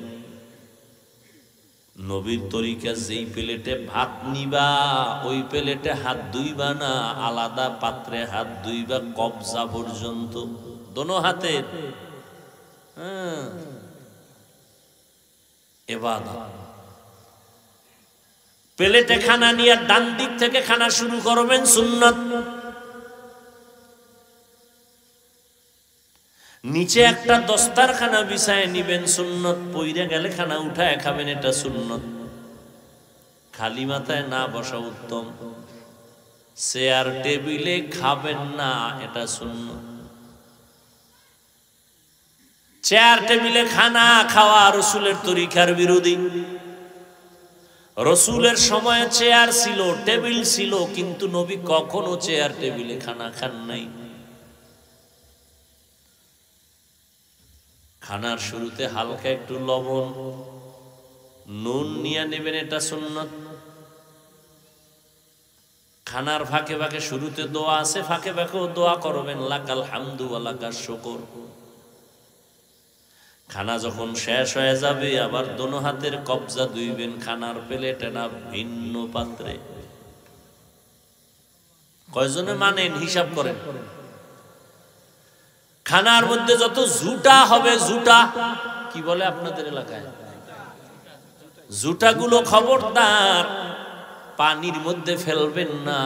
নবীর তরিকা যেই প্লেটে ভাত নিবা ওই প্লেটে হাত ধুইবা না, আলাদা পাত্রে হাত ধুইবা কবজা পর্যন্ত, দোনো হাতের। ইবাদত। প্লেটে খানা নিয়ে ডান দিক থেকে খানা শুরু করবেন, সুন্নত। নিচে একটা দস্তারখানা বিছায় নিবেন, সুন্নত। পইরা গেলে খানা উঠায় খাবেন, এটা সুন্নত। খালি মাথায় না বসা উত্তম। চেয়ার টেবিলে খাবেন না, এটা সুন্নত। চেয়ার টেবিলে খানা খাওয়া রসুলের তরিকার বিরোধী। রসুলের সময়ে চেয়ার ছিল, টেবিল ছিল, কিন্তু নবী কখনো চেয়ার টেবিলে খানা খান নাই। খানার শুরুতে হালকা একটু লবণ নুন নিয়ে নেবেন, এটা সুন্নত। খানার ফাঁকে ফাঁকে শুরুতে দোয়া আছে, ফাঁকে ফাঁকেও দোয়া করবেন, লাকাল হামদু ওয়া লাকাশ শুকর। খানা যখন শেষ হয়ে যাবে আবার দোনো হাতের কবজা ধুইবেন, খানার প্লেটে না ভিন্ন পাত্রে। কয়জনে মানেন হিসাব করেন। খানার মধ্যে যত জুটা হবে, জুটা কি বলে আপনাদের এলাকায়, জুটাগুলো খবরদার পানির মধ্যে ফেলবেন না।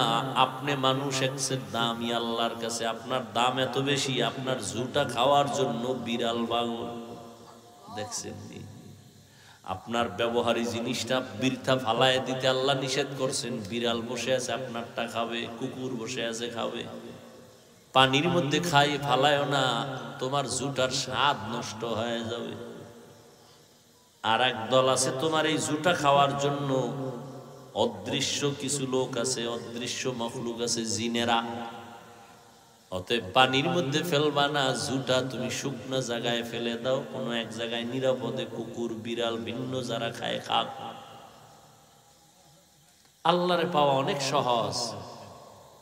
আপনি মানুষ এক্সের দামি আল্লাহর কাছে, আপনার দাম এত বেশি, আপনার জুটা খাওয়ার জন্য বিড়াল পাগল। দেখছেন আপনার ব্যবহারী জিনিসটা বৃথা ফালায় দিতে আল্লাহ নিষেধ করছেন। বিড়াল বসে আছে আপনারটা খাবে, কুকুর বসে আছে খাবে। পানির মধ্যে খাই ফালায় না, তোমার জুটার স্বাদ নষ্ট হয়ে যাবে। আর এক দল আছে তোমার এই জুটা খাওয়ার জন্য, অদৃশ্য কিছু লোক আছে, অদৃশ্য মখলুক আছে, জিনেরা। অতএব পানির মধ্যে ফেলবা না, জুটা তুমি শুকনো জায়গায় ফেলে দাও, কোনো এক জায়গায় নিরাপদে। কুকুর বিড়াল ভিন্ন যারা খায় খাক। আল্লাহরে পাওয়া অনেক সহজ,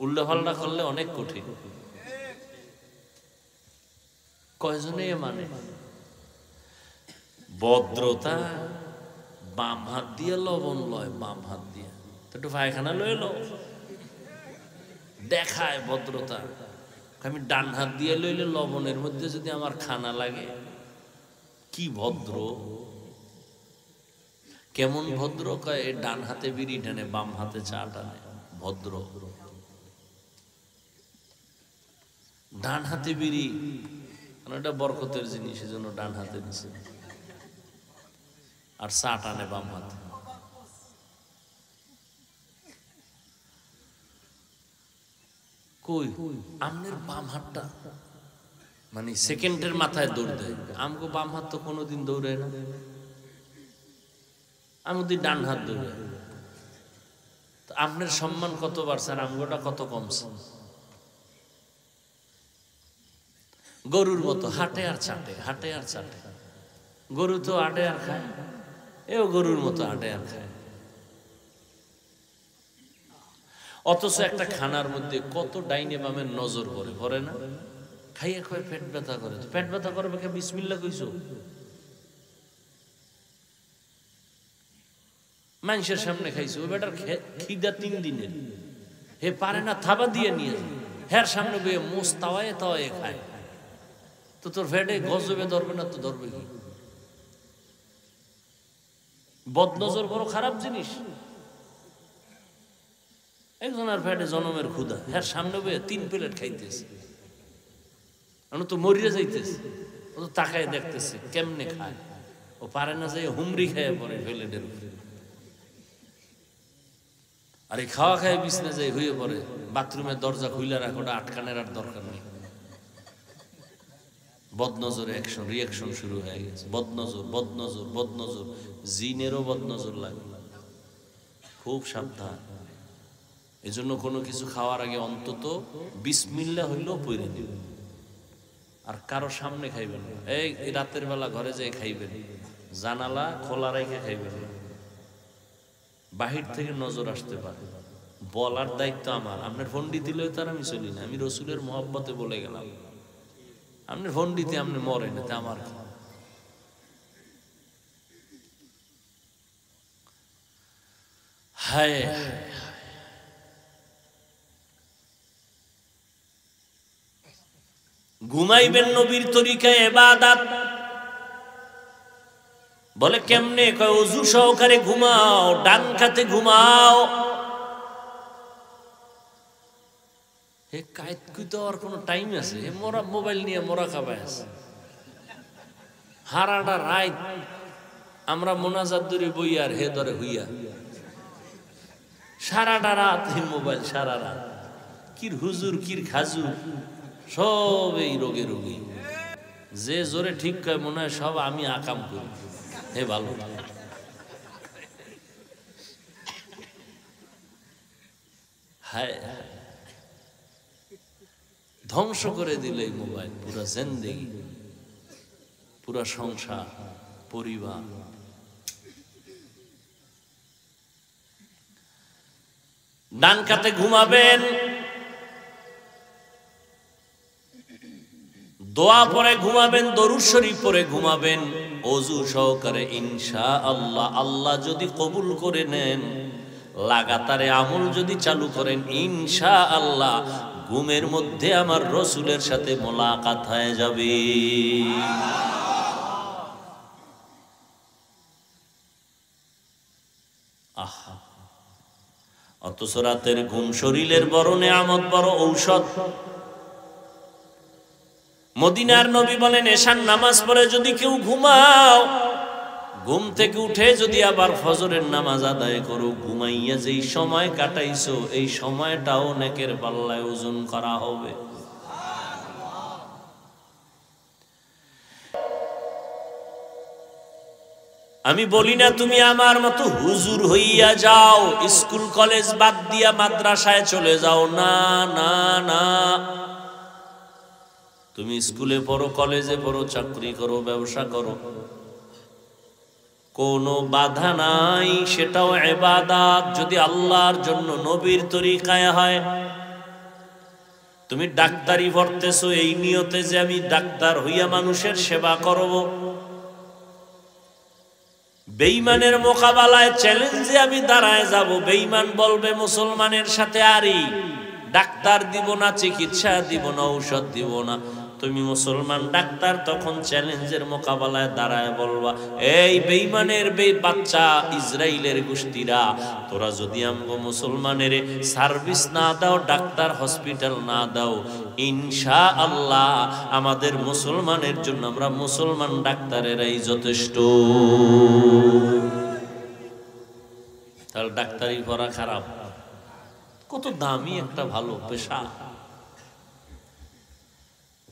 উল্টা পাল্টা করলে অনেক কঠিন। কয়জনে মানে ভদ্রতা, বাম হাত দিয়ে লবণ লয়, বাম হাত দিয়ে একটু পায়খানা লয়ে লো, দেখায় ভদ্রতা। আমি ডান হাত দিয়ে লইলে লবণের মধ্যে যদি আমার খানা লাগে, কি ভদ্র, কেমন ভদ্র। কয় ডান হাতে বিড়ি টানে, বাম হাতে চা টানে, ভদ্র। ডান হাতে বিড়ি, এটা বরকতের জিনিস, এজন্য ডান হাতে দিছে। আর চা টানে বাম হাতে। কই আমনের বাম হাতটা মানে সেকেন্ডের মাথায় দৌড় দেয়। আমগো বাম হাত তো কোনোদিন দৌড়ে না, আমাদের ডান হাত দৌড়ে। আপনার সম্মান কত বাড়ছে আর আমগোটা কত কমছে। গরুর মতো হাঁটে আর চাটে, হাঁটে আর চাটে। গরু তো হাঁটে আর খায়, এও গরুর মতো হাঁটে আর খায়। অথচ একটা খানার মধ্যে কত ডাইনে বামের নজর পড়ে, পড়ে না? খাইয়ে খায় পেট ব্যথা করে, পেট ব্যথা করবে কে? বিসমিল্লাহ কইছো। মানুষের সামনে খাইছো, ওই বেটার খিদা 3 দিনের, হে পারে না থাবা দিয়ে নিয়ে যায়, হের সামনে বইয়ে মোষ তাওয়ায় তাওয়ায় খায়। তো তোর ফেটে গজবে ধরবে না তো ধরবে কি? বদনজর বড় খারাপ জিনিস। একজনের ফেটে জনমের ক্ষুধা, হ্যাঁ সামনে বইয়ে 3 প্লেট খাইতেছে, আমি তো মরিয়া যাইতেছে। ও তো তাকায় দেখতেছে কেমনে খায়, ও পারে না যাই হুমরি খায় পরে প্লেটের উপরে। আর এই খাওয়া খায় বিছনা যাই হয়ে পড়ে, বাথরুমের দরজা খুইলা রাখো, ওটা আটকানের আর দরকার নেই। বদনজরে অ্যাকশন রিয়াকশন শুরু হয়ে গেছে। বদনজর বদনজর বদনজর, জিনেরও বদনজর লাগে। খুব সাবধান। এজন্য কোনো কিছু খাওয়ার আগে অন্তত বিসমিল্লাহ হইলেও পড়ে নেবেন। আর কারো সামনে খাইবেন, এই রাতের বেলা ঘরে যাই খাইবেন, জানালা খোলা রেখে খাইবেন। বাহির থেকে নজর আসতে পারে, বলার দায়িত্ব আমার। আপনার ফোন দিলেও তার আমি চলি না, আমি রসুলের মহব্বতে বলে গেলাম। আপনি ফোন দিতে আপনি মরেন, এতে আমার কি? হায় ঘুমাইবেন নবীর তরিকায় ইবাদত। বলে কেমনে? কয় ওযু সহকারে ঘুমাও, ডান কাতে ঘুমাও। হে কায়েত কুইতে আর কোনো টাইম আছে? হে মোরা মোবাইল নিয়ে মোরা খাবাই আছে। হারাটা রাত আমরা মোনাজাত ধরে বই আর হে ধরে হইয়া সারাটা রাত এই মোবাইল, সারা রাত। কির হুজুর কির খাজু সব এই রোগে রোগী। যে জোরে ঠিক কয় মনে হয় সব আমি আকাম করি। হে ভালো, হায় ধ্বংস করে দিল এই মোবাইল পুরা জিন্দেগি, পুরা সংসার, পরিবার। ডান কাতে ঘুমাবেন, দোয়া পরে ঘুমাবেন, দরুদ শরীফ পরে ঘুমাবেন ওযু সহকারে। ইনশাআল্লাহ আল্লাহ যদি কবুল করে নেন, লাগাতারে আমল যদি চালু করেন, ইনশাআল্লাহ ঘুমের মধ্যে আমার রসুলের সাথে মোলাকাত হয়ে যাবে। আহা, অথচ রাতের ঘুম শরীরের বড় নেয়ামত, বড় ঔষধ। মদিনার নবী বলেন এশার নামাজ পড়ে যদি কেউ ঘুমাও, ঘুম থেকে উঠে যদি আবার ফজরের নামাজ আদায় করো, ঘুমাইয়া যেই সময় কাটাইছো এই সময়টাও নেকের পাল্লায় ওজন করা হবে। আমি বলি না তুমি আমার মতো হুজুর হইয়া যাও, স্কুল কলেজ বাদ দিয়া মাদ্রাসায় চলে যাও, না না না। তুমি স্কুলে পড়ো, কলেজে পড়ো, চাকরি করো, ব্যবসা করো, কোনো বাধা নাই, সেটাও ইবাদত যদি আল্লাহর জন্য নবীর তরিকায় হয়। তুমি ডাক্তারি পড়তেছো এই নিয়তে যে আমি ডাক্তার হইয়া মানুষের সেবা করব, বেঈমানের মোকাবেলায় চ্যালেঞ্জে আমি দাঁড়ায় যাব। বেঈমান বলবে মুসলমানের সাথে আরি, ডাক্তার দিব না, চিকিৎসা দিব না, ঔষধ দিব না। তুমি মুসলমান ডাক্তার, তখন চ্যালেঞ্জের মোকাবেলায় দাঁড়ায় বলবা, এই বেঈমানের বাচ্চা ইসরাইলের গোষ্ঠীরা, তোরা যদি আমগো মুসলমানের সার্ভিস না দাও, ডাক্তার হসপিটাল না দাও, ইনশাআল্লাহ আমাদের মুসলমানের জন্য আমরা মুসলমান ডাক্তারেরাই যথেষ্ট। তাহলে ডাক্তারি পড়া খারাপ? কত দামি একটা ভালো পেশা।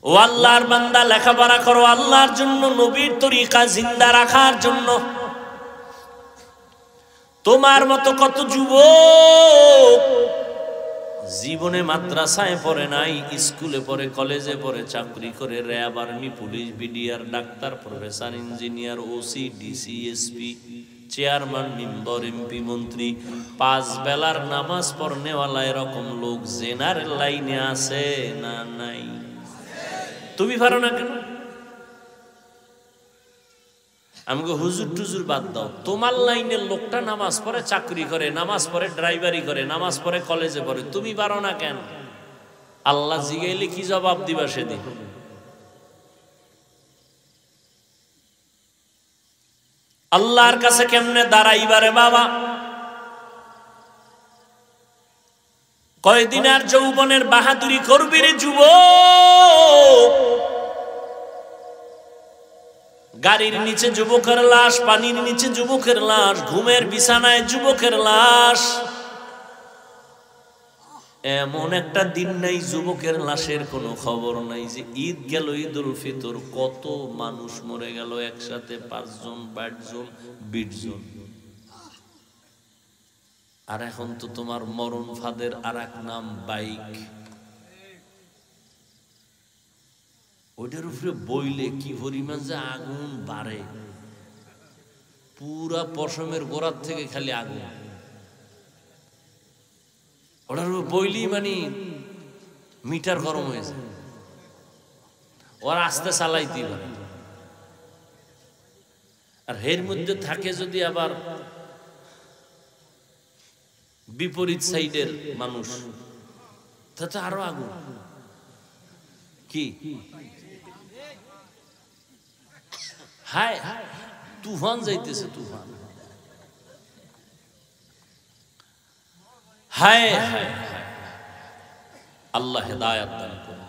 ও আল্লাহর বান্দা, লেখাপড়া করো আল্লাহর জন্য, নবীর তরিকা জিন্দা রাখার জন্য। তোমার মতো কত যুবক জীবনে মাদ্রাসায় পড়ে নাই, স্কুলে পড়ে, কলেজে পড়ে, চাকরি করে, RAB, army, police, BDR, doctor, professor, engineer, OC, DC, SP, chairman, member, MP, মন্ত্রী, 5 বেলার নামাজ পড়নেওয়ালা এরকম লোক জেনারেল লাইনে আছে না নাই? তুমি পারো না কেন? আমাকে হুজুর টুজুর বাদ দাও, তোমার লাইনের লোকটা নামাজ পড়ে, চাকরি করে, নামাজ পড়ে, ড্রাইভারি করে, নামাজ পড়ে, কলেজে পড়ে, তুমি পারো না কেন? আল্লাহ জিগাইলে কি জবাব দিবা সেদিন? আল্লাহর কাছে কেমনে দাঁড়াইবারে বাবা? কয়দিন আর যৌবনের বাহাদুরি করবি রে যুবক? গাড়ির নিচে যুবকের লাশ, পানির নিচে যুবকের লাশ, ঘুমের বিছানায় যুবকের লাশ। এমন একটা দিন নাই যুবকের লাশের কোনো খবর নাই। যে ঈদ গেল, ঈদুল ফিতর, কত মানুষ মরে গেল একসাথে, 5 জন, 5 জন, 20 জন। আর এখন তো তোমার মরণ ফাঁদের আর এক নাম বাইক। ওইটার উপরে বইলে কি পরিমাণ যে আগুন বাড়ে, পুরা পশমের গোড়ার থেকে খালি আগুন। ওটার উপরে বইলেই মানে মিটার গরম হয়েছে, ওরা আস্তে চালাইতে পারে। আর এর মধ্যে থাকে যদি আবার বিপরীত সাইডের মানুষ, তাতে আরো আগুন। কি হায়, তুফান যাইতেছে, তুফান। হায় হায়, আল্লাহ হেদায়েত দান করুন।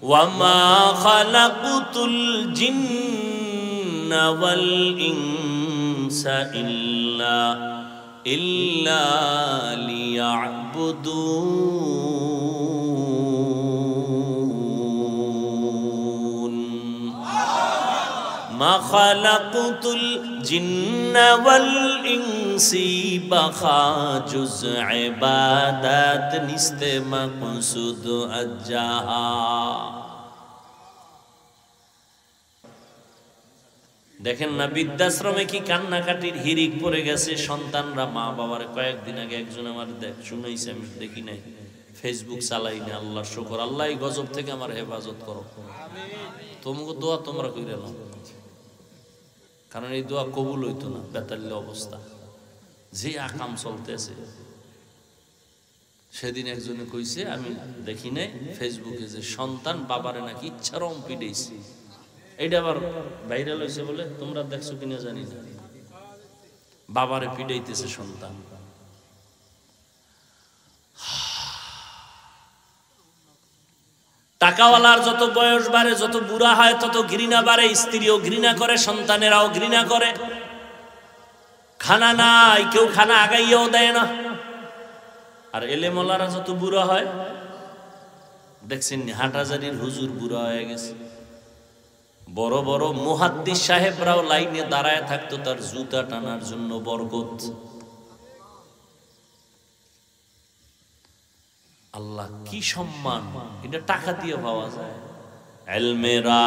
ওয়ামা খালাকুতুল জিন্না ওয়াল ইনসা ইল্লা লিয়াবুদুন। মা খালাকুতুল জিন্না ওয়াল ইনসি বাখা জুজ ইবাদত নিস্তে মাকসুদ আজ্জাহা। দেখেন না বৃদ্ধাশ্রমে কি কান্নাকাটির হিরিক পড়ে গেছে সন্তানরা মা বাবার। কয়েকদিন আগে একজন আমার শুনাইছে, আমি দেখি নাই, ফেসবুক চালাই না। আল্লাহ শুকর, আল্লাহ এই গজব থেকে আমার হেফাজত করো। তোমাকে দোয়া তোমরা কইরে নাও, কারণ এই দোয়া কবুল হইতো না বেতাল্য অবস্থা যে আকাম চলতেছে। সেদিন একজনে কইছে, আমি দেখি নাই ফেসবুকে, যে সন্তান বাবারে নাকি ইচ্ছারম পিটাইছে। এইটা আবার ভাইরাল হয়েছে বলে, তোমরা দেখছো কিনা জানি না। বাবারে পিটাইতেছে সন্তান। টাকাওয়ালার যত বয়স বাড়ে, যত বুড়া হয়, তত ঘৃণা বাড়ে। স্ত্রীও ঘৃণা করে, সন্তানেরাও ঘৃণা করে। খানা নাই, কেউ খানা আগাইয়াও দেয় না। আর এলেমলারা যত বুড়া হয়, দেখছেন হাটহাজারীর হুজুর বুড়া হয়ে গেছে। বড় বড় মুহাদ্দিস সাহেবরাও লাইনে দাঁড়ায় থাকতো তার জুতা টানার জন্য। বরকত। আল্লাহ কি সম্মান, এটা টাকা দিয়ে পাওয়া যায়। ইলমেরা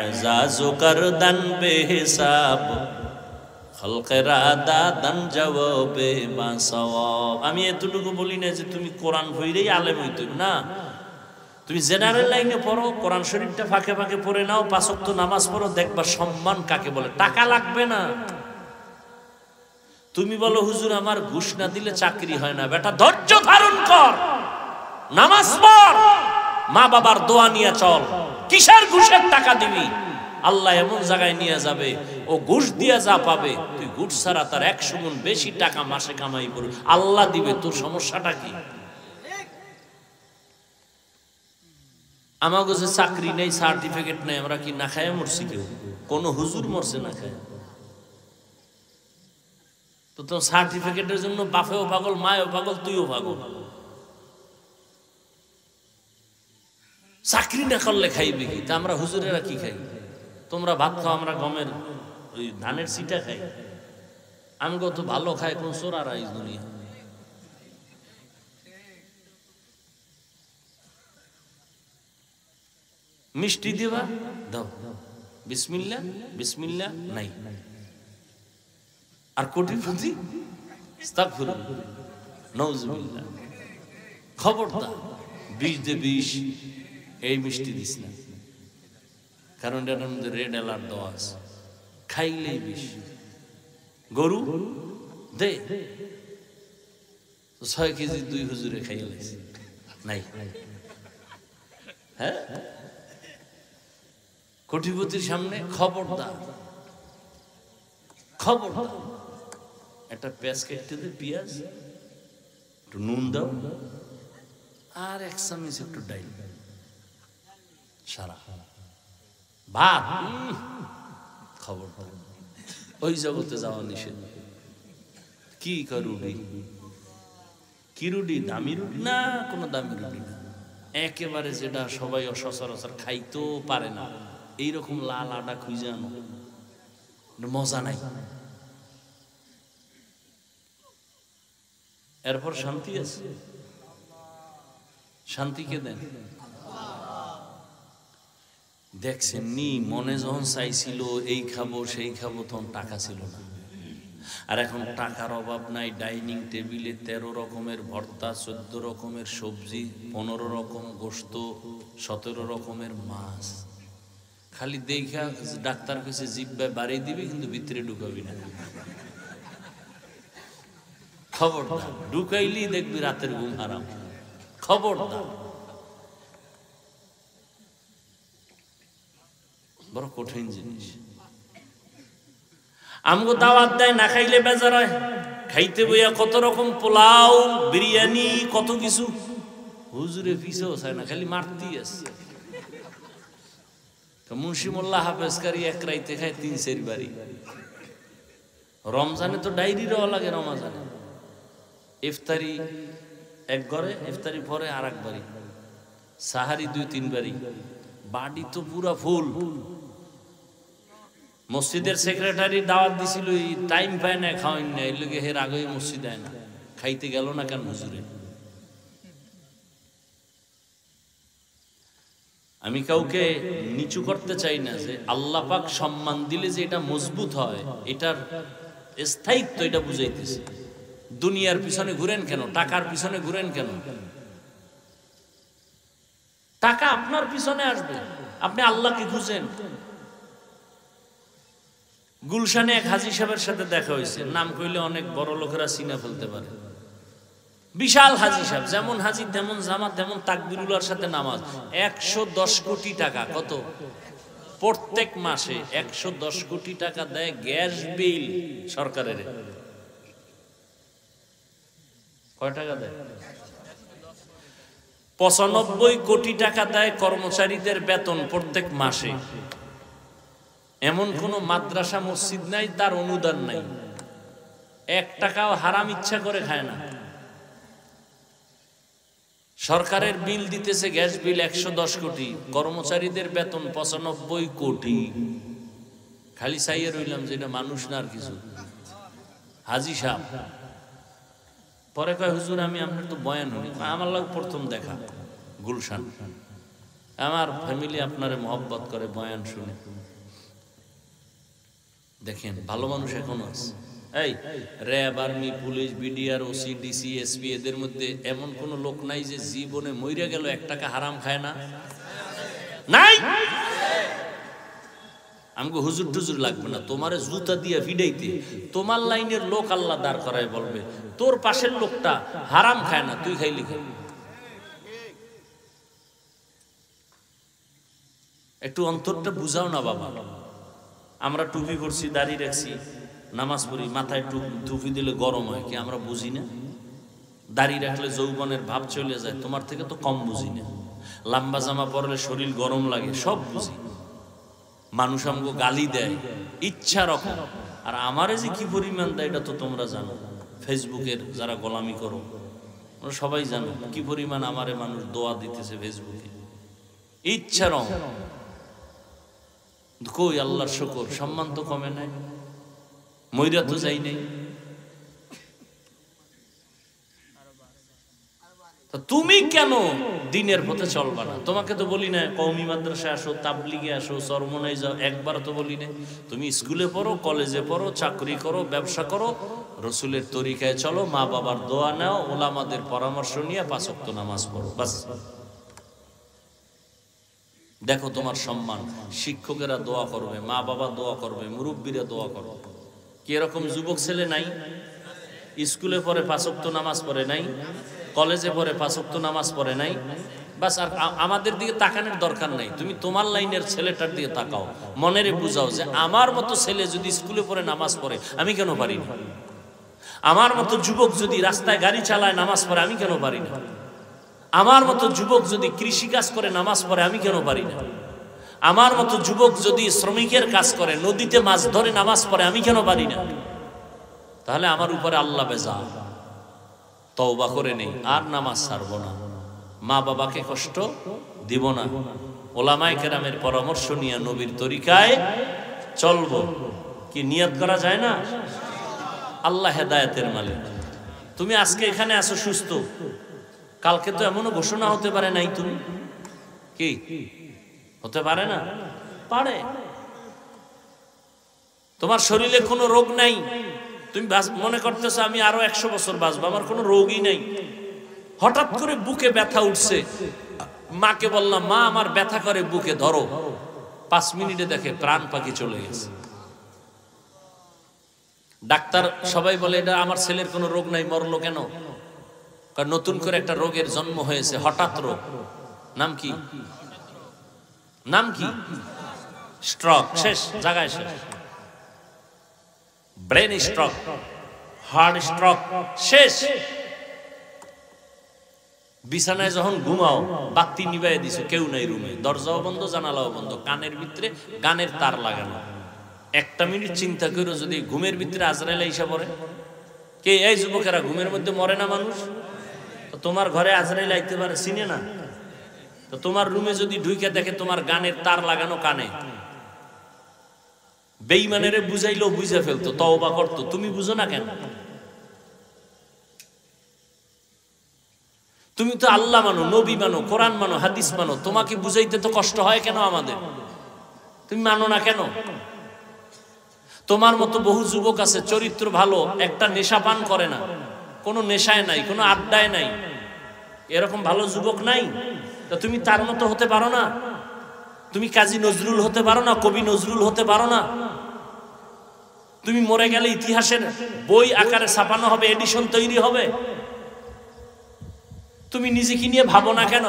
ইজাজু করদান বেহিসাব, খলকেরা দাদান জবাবে বাসওয়াব। আমি এতটুকু বলি না যে তুমি কোরআন পড়লেই আলেম হইতে না। তুমি জেনারেল লাইনে পড়ো, কোরআন শরীফটা ফাঁকে ফাঁকে পড়ে নাও, 5 ওয়াক্ত নামাজ পড়ো, দেখবা সম্মান কাকে বলে। টাকা লাগবে না। তুমি বলো হুজুর আমার ঘুষ না দিলে চাকরি হয় না। বেটা ধৈর্য ধারণ কর, নামাজ পড়, মা বাবার দোয়া নিয়ে চল। কিসের ঘুষের টাকা দিবি? আল্লাহ এমন জায়গায় নিয়ে যাবে, ও ঘুষ দিয়া যা পাবে তুই ঘুষ ছাড়া তার 100 গুণ বেশি টাকা মাসে কামাই করবি। আল্লাহ দিবে, তোর সমস্যাটা কি? আমার কাছে চাকরি নেই, সার্টিফিকেট নেই, আমরা কি না খায় মরছি? কেউ কোন হুজুর মরছে না খায়? তো তোর সার্টিফিকেটের জন্য বাপেও পাগল, মায়েও পাগল, তুইও পাগল। চাকরি না করলে খাইবে কি? তা আমরা হুজুরেরা কি খাই? তোমরা ভাত খাও, আমরা গমের ওই ধানের সিটা খাই। আমি কত ভালো খাই, কোন চোরারা এই দুনিয়া। মিষ্টি দিবা, দাও, বিসমিল্লাহ বিসমিল্লাহ নাই। আর কোটিপতি আস্তাগফিরুল্লাহ, নাউজুবিল্লাহ। খবরদার, বিষ দে বিষ, এই মিষ্টি দিস না, কারণ এটার মধ্যে রেড অ্যালার্ট দেওয়া আছে, খাইলেই বিষ। গরু দে, 6 কেজি 2 হুজুরে খাইলেছে নাই। হ্যাঁ, কোটিপতির সামনে খবরদার, খবরদার। একটা পেঁয়াজ কেটে দে, পেঁয়াজ, একটু নুন দাও, আর 1 চামচ একটু ডাইল, সারা ভাত। খবরদার, ওই জগতে যাওয়া নিষেধ। কি রুটি? কি রুটি? দামি রুটি না, কোনো দামি রুটি না, একেবারে যেটা সবাই সচরাচর খাইতেও পারে না, এইরকম লাল আটা খুঁজে আনো, মজা নাই। এরপর শান্তি আছে। শান্তিকে দেন। দেখছেন নি, মনে যখন চাইছিল এই খাবো সেই খাবো, তখন টাকা ছিল না। আর এখন টাকার অভাব নাই, ডাইনিং টেবিলে 13 রকমের ভর্তা, 14 রকমের সবজি, 15 রকম গোশত, 17 রকমের মাছ। খালি দেখা ডাক্তার কাছে জিব্বায় বাড়িয়ে দিবি, কিন্তু ভিতরে ঢুকাবি না। খবরদার, ঢুকাইলি দেখবি রাতের ঘুম হারাম। খবরদার, বড় কঠিন জিনিস। আমগো দাওয়াত দেয়, না খাইলে বেজার হয়। খাইতে বইয়া কত রকম পোলাও, বিরিয়ানি, কত কিছু। হুজুরে পিছেও চায় না, খালি মারতেই আছে। মুন্সি মোল্লা হাফেজকারী এক রাইতে খায় 3-4 বাড়ি। রমজানে তো ডায়েরি দেওয়া লাগে। রমজানে ইফতারি এক ঘরে, ইফতারি পরে আর এক বাড়ি, সাহারি 2-3 বাড়ি, বাড়ি তো পুরা ফুল। মসজিদের সেক্রেটারি দাওয়াত দিছিল, টাইম পায় না, খাওয়াই না, এই লোকে হের আগে মসজিদ দেয় না। খাইতে গেল না কেন হুজুরে? আমি কাউকে নিচু করতে চাই না, যে আল্লাহ পাক সম্মান দিলে যে এটা মজবুত হয়, এটার স্থায়িত্ব এটা বুঝাইতেছে। দুনিয়ার পিছনে ঘুরেন কেন? টাকার পিছনে ঘুরেন কেন? টাকা আপনার পিছনে আসবে, আপনি আল্লাহকে খুঁজেন। গুলশানে এক হাজী সাহেবের সাথে দেখা হয়েছে, নাম কইলে অনেক বড় লোকেরা চিনে ফেলতে পারে। বিশাল হাজী সাহেব, যেমন হাজী তেমন জামাত, তেমন তাকবীরুল্লাহর সাথে নামাজ। 110 কোটি টাকা, কত প্রত্যেক মাসে 110 কোটি টাকা দেয় গ্যাস বিল সরকারের। কয় টাকা দেয়? 95 কোটি টাকা দেয় কর্মচারীদের বেতন প্রত্যেক মাসে। এমন কোন মাদ্রাসা মসজিদ নাই তার অনুদান নাই। 1 টাকাও হারাম ইচ্ছা করে খায় না। সরকারের বিল দিতেছে, গ্যাস বিল 110 কোটি, কর্মচারীদের বেতন 95 কোটি। খালি চাইয়ে রইলাম যে এটা মানুষ না আর কিছু। হাজী সাহেব পরে কয়, হুজুর আমি আপনার তো বয়ান শুনি। আমার লোক প্রথম দেখা গুলশান, আমার ফ্যামিলি আপনারে মহব্বত করে, বয়ান শুনে। দেখেন ভালো মানুষ এখনো আছে। এই RAB, army, police, BDR, OC, DC, SP, এদের মধ্যে এমন কোন লোক নাই যে জীবনে মইরা গেল 1 টাকা হারাম খায় না? নাই। আমাকে হুজুর টুজুর লাগবে না, তোমারে জুতা দিয়ে ফিডাইতে তোমার লাইনের লোক আল্লাহ দাঁড় করায় বলবে, তোর পাশের লোকটা হারাম খায় না, তুই খাইলি খাই। একটু অন্তরটা বুঝাও না বাবা। আমরা টুপি পরছি, দাড়ি রাখছি, নামাজ পড়ি, মাথায় টুপি দিলে গরম হয় কি আমরা বুঝি না? দাড়ি রাখলে যৌবনের ভাব চলে যায়, তোমার থেকে তো কম বুঝি না। লম্বা জামা পরলে শরীর গরম লাগে, সব বুঝি। মানুষ আমাকে গালি দেয় ইচ্ছা রকম, আর আমারে যে কি পরিমাণ দেয় এটা তো তোমরা জানো। ফেসবুকের যারা গোলামি করো ওরা সবাই জানো কি পরিমাণ আমারে মানুষ দোয়া দিতেছে ফেসবুকে, ইচ্ছা রকম। কই আল্লাহর শুকর, সম্মান তো কমে নাই, মইরা তো যাই নাই। তুমি কেন দিনের পথে চলবা না? তোমাকে তো বলি না কওমি মাদ্রাসায় আসো, তাবলিগে আসো, চরমনায় যাও, একবার তো বলি না। তুমি স্কুলে পড়ো, কলেজে পড়ো, চাকরি করো, ব্যবসা করো, রসুলের তরিকায় চলো, মা বাবার দোয়া নাও, ওলামাদের পরামর্শ নিয়ে 5 ওয়াক্ত নামাজ পড়ো, বাস। দেখো তোমার সম্মান, শিক্ষকেরা দোয়া করবে, মা বাবা দোয়া করবে, মুরব্বীরা দোয়া করবে। কি এরকম যুবক ছেলে নাই? স্কুলে পড়ে 5 ওয়াক্ত নামাজ পড়ে নাই, কলেজে পড়ে 5 ওয়াক্ত নামাজ পড়ে নাই, বাস। আর আমাদের দিকে তাকানোর দরকার নাই, তুমি তোমার লাইনের ছেলেটার দিকে তাকাও, মনেরে বুঝাও যে আমার মতো ছেলে যদি স্কুলে পড়ে নামাজ পড়ে আমি কেন পারি না? আমার মতো যুবক যদি রাস্তায় গাড়ি চালায় নামাজ পড়ে আমি কেন পারি না? আমার মতো যুবক যদি কৃষিকাজ করে নামাজ পড়ে আমি কেন পারি না? আমার মতো যুবক যদি শ্রমিকের কাজ করে, নদীতে মাছ ধরে নামাজ পড়ে আমি কেন পারি না? তাহলে আমার উপরে আল্লাহ বেজা। তওবা করে নেই, আর নামাজ ছাড়বো না, মা বাবাকে কষ্ট দিব না, ওলামায়ে কেরামের পরামর্শ নিয়ে নবীর তরিকায় চলবো। কি নিয়ত করা যায় না? আল্লাহ হেদায়েতের মালিক। তুমি আজকে এখানে আসো সুস্থ, কালকে তো এমনও ঘোষণা হতে পারে নাই, তুমি কি হতে পারে না? পারে। তোমার শরীরে কোনো রোগ নাই, তুমি মনে করতেছো আমি আরো 100 বছর বাঁচবো, আমার কোনো রোগই নাই। হঠাৎ করে বুকে ব্যথা উঠছে, মাকে বললাম মা আমার ব্যথা করে বুকে, ধরো। 5 মিনিটে দেখে প্রাণ পাখি চলে গেছে। ডাক্তার সবাই বলে এটা আমার ছেলের কোনো রোগ নাই, মরলো কেন? কারণ নতুন করে একটা রোগের জন্ম হয়েছে, হঠাৎ রোগ। নাম কি? নাম কি? স্ট্রোক। শেষ জায়গায় শেষ। ব্রেন স্ট্রোক, হার্ট স্ট্রোক, শেষ। বিছানায় যখন ঘুমাও, বাতি নিভাই দিছো, কেউ নাই রুমে, দরজাও বন্ধ, জানালাও বন্ধ, কানের ভিতরে গানের তার লাগানো। একটা মিনিট চিন্তা করো, যদি ঘুমের ভিতরে আজরাইল আইসা পড়ে, কে এই যুবকেরা ঘুমের মধ্যে মরে না মানুষ? তো তোমার ঘরে আজরাইল আইতে পারে, চিনে না? তো তোমার রুমে যদি ঢুকে দেখে তোমার গানের তার লাগানো কানে, বেঈমানেরে বুঝাইলো বুঝে ফেলতো, তওবা করতো, তুমি বুঝো না কেন? তুমি তো আল্লাহ মানো, নবী মানো, কোরআন মানো, হাদিস মানো, তোমাকে বুঝাইতে তো কষ্ট হয় কেন আমাদের? তুমি মানো না কেন? তোমার মতো বহু যুবক আছে, চরিত্র ভালো, একটা নেশা পান করে না, কোনো নেশায় নাই, কোনো আড্ডায় নাই, এরকম ভালো যুবক নাই? তা তুমি তার মতো হতে পারো না? তুমি কাজী নজরুল হতে পারো না? কবি নজরুল হতে পারো না? তুমি মরে গেলে ইতিহাসের বই আকারে ছাপানো হবে, এডিশন তৈরি হবে, তুমি নিজেকে নিয়ে ভাবো না কেন?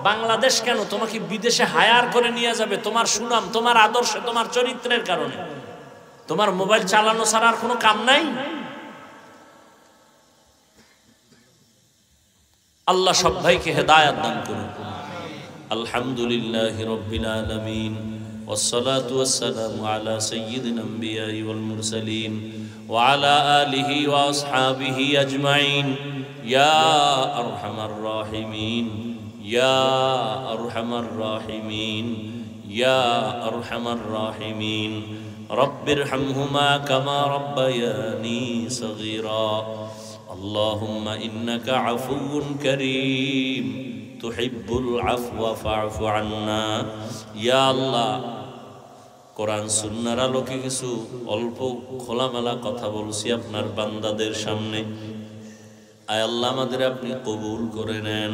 বাংলাদেশ কেন তোমাকে বিদেশে হায়ার করে নিয়ে যাবে তোমার সুনাম, তোমার আদর্শে, তোমার চরিত্রের কারণে। তোমার মোবাইল চালানো ছাড়া আর কোনো কাম নাই? আল্লাহ সব ভাইকে হেদায়েত দান করুন। আলহামদুলিল্লাহি রাব্বিল আলামিন, والصلاة والسلام على سيد الأنبياء والمرسلين وعلى آله وأصحابه أجمعين يا أرحم الراحمين يا أرحم الراحمين يا أرحم الراحمين رب ارحمهما كما ربياني صغيرا اللهم إنك عفو كريم تحب العفو فاعف عنا يا الله কোরআন সুন্নাহর আলোকে কিছু অল্প খোলামেলা কথা বলছি আপনার বান্দাদের সামনে। আয় আল্লাহ, আমাদের আপনি কবুল করে নেন,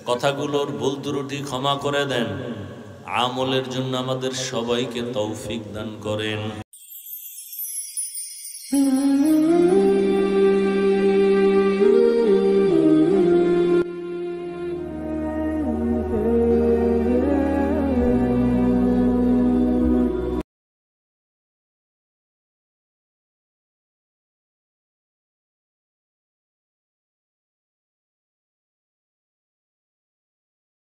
কথাগুলোর ভুল ত্রুটি ক্ষমা করে দেন, আমলের জন্য আমাদের সবাইকে তৌফিক দান করেন।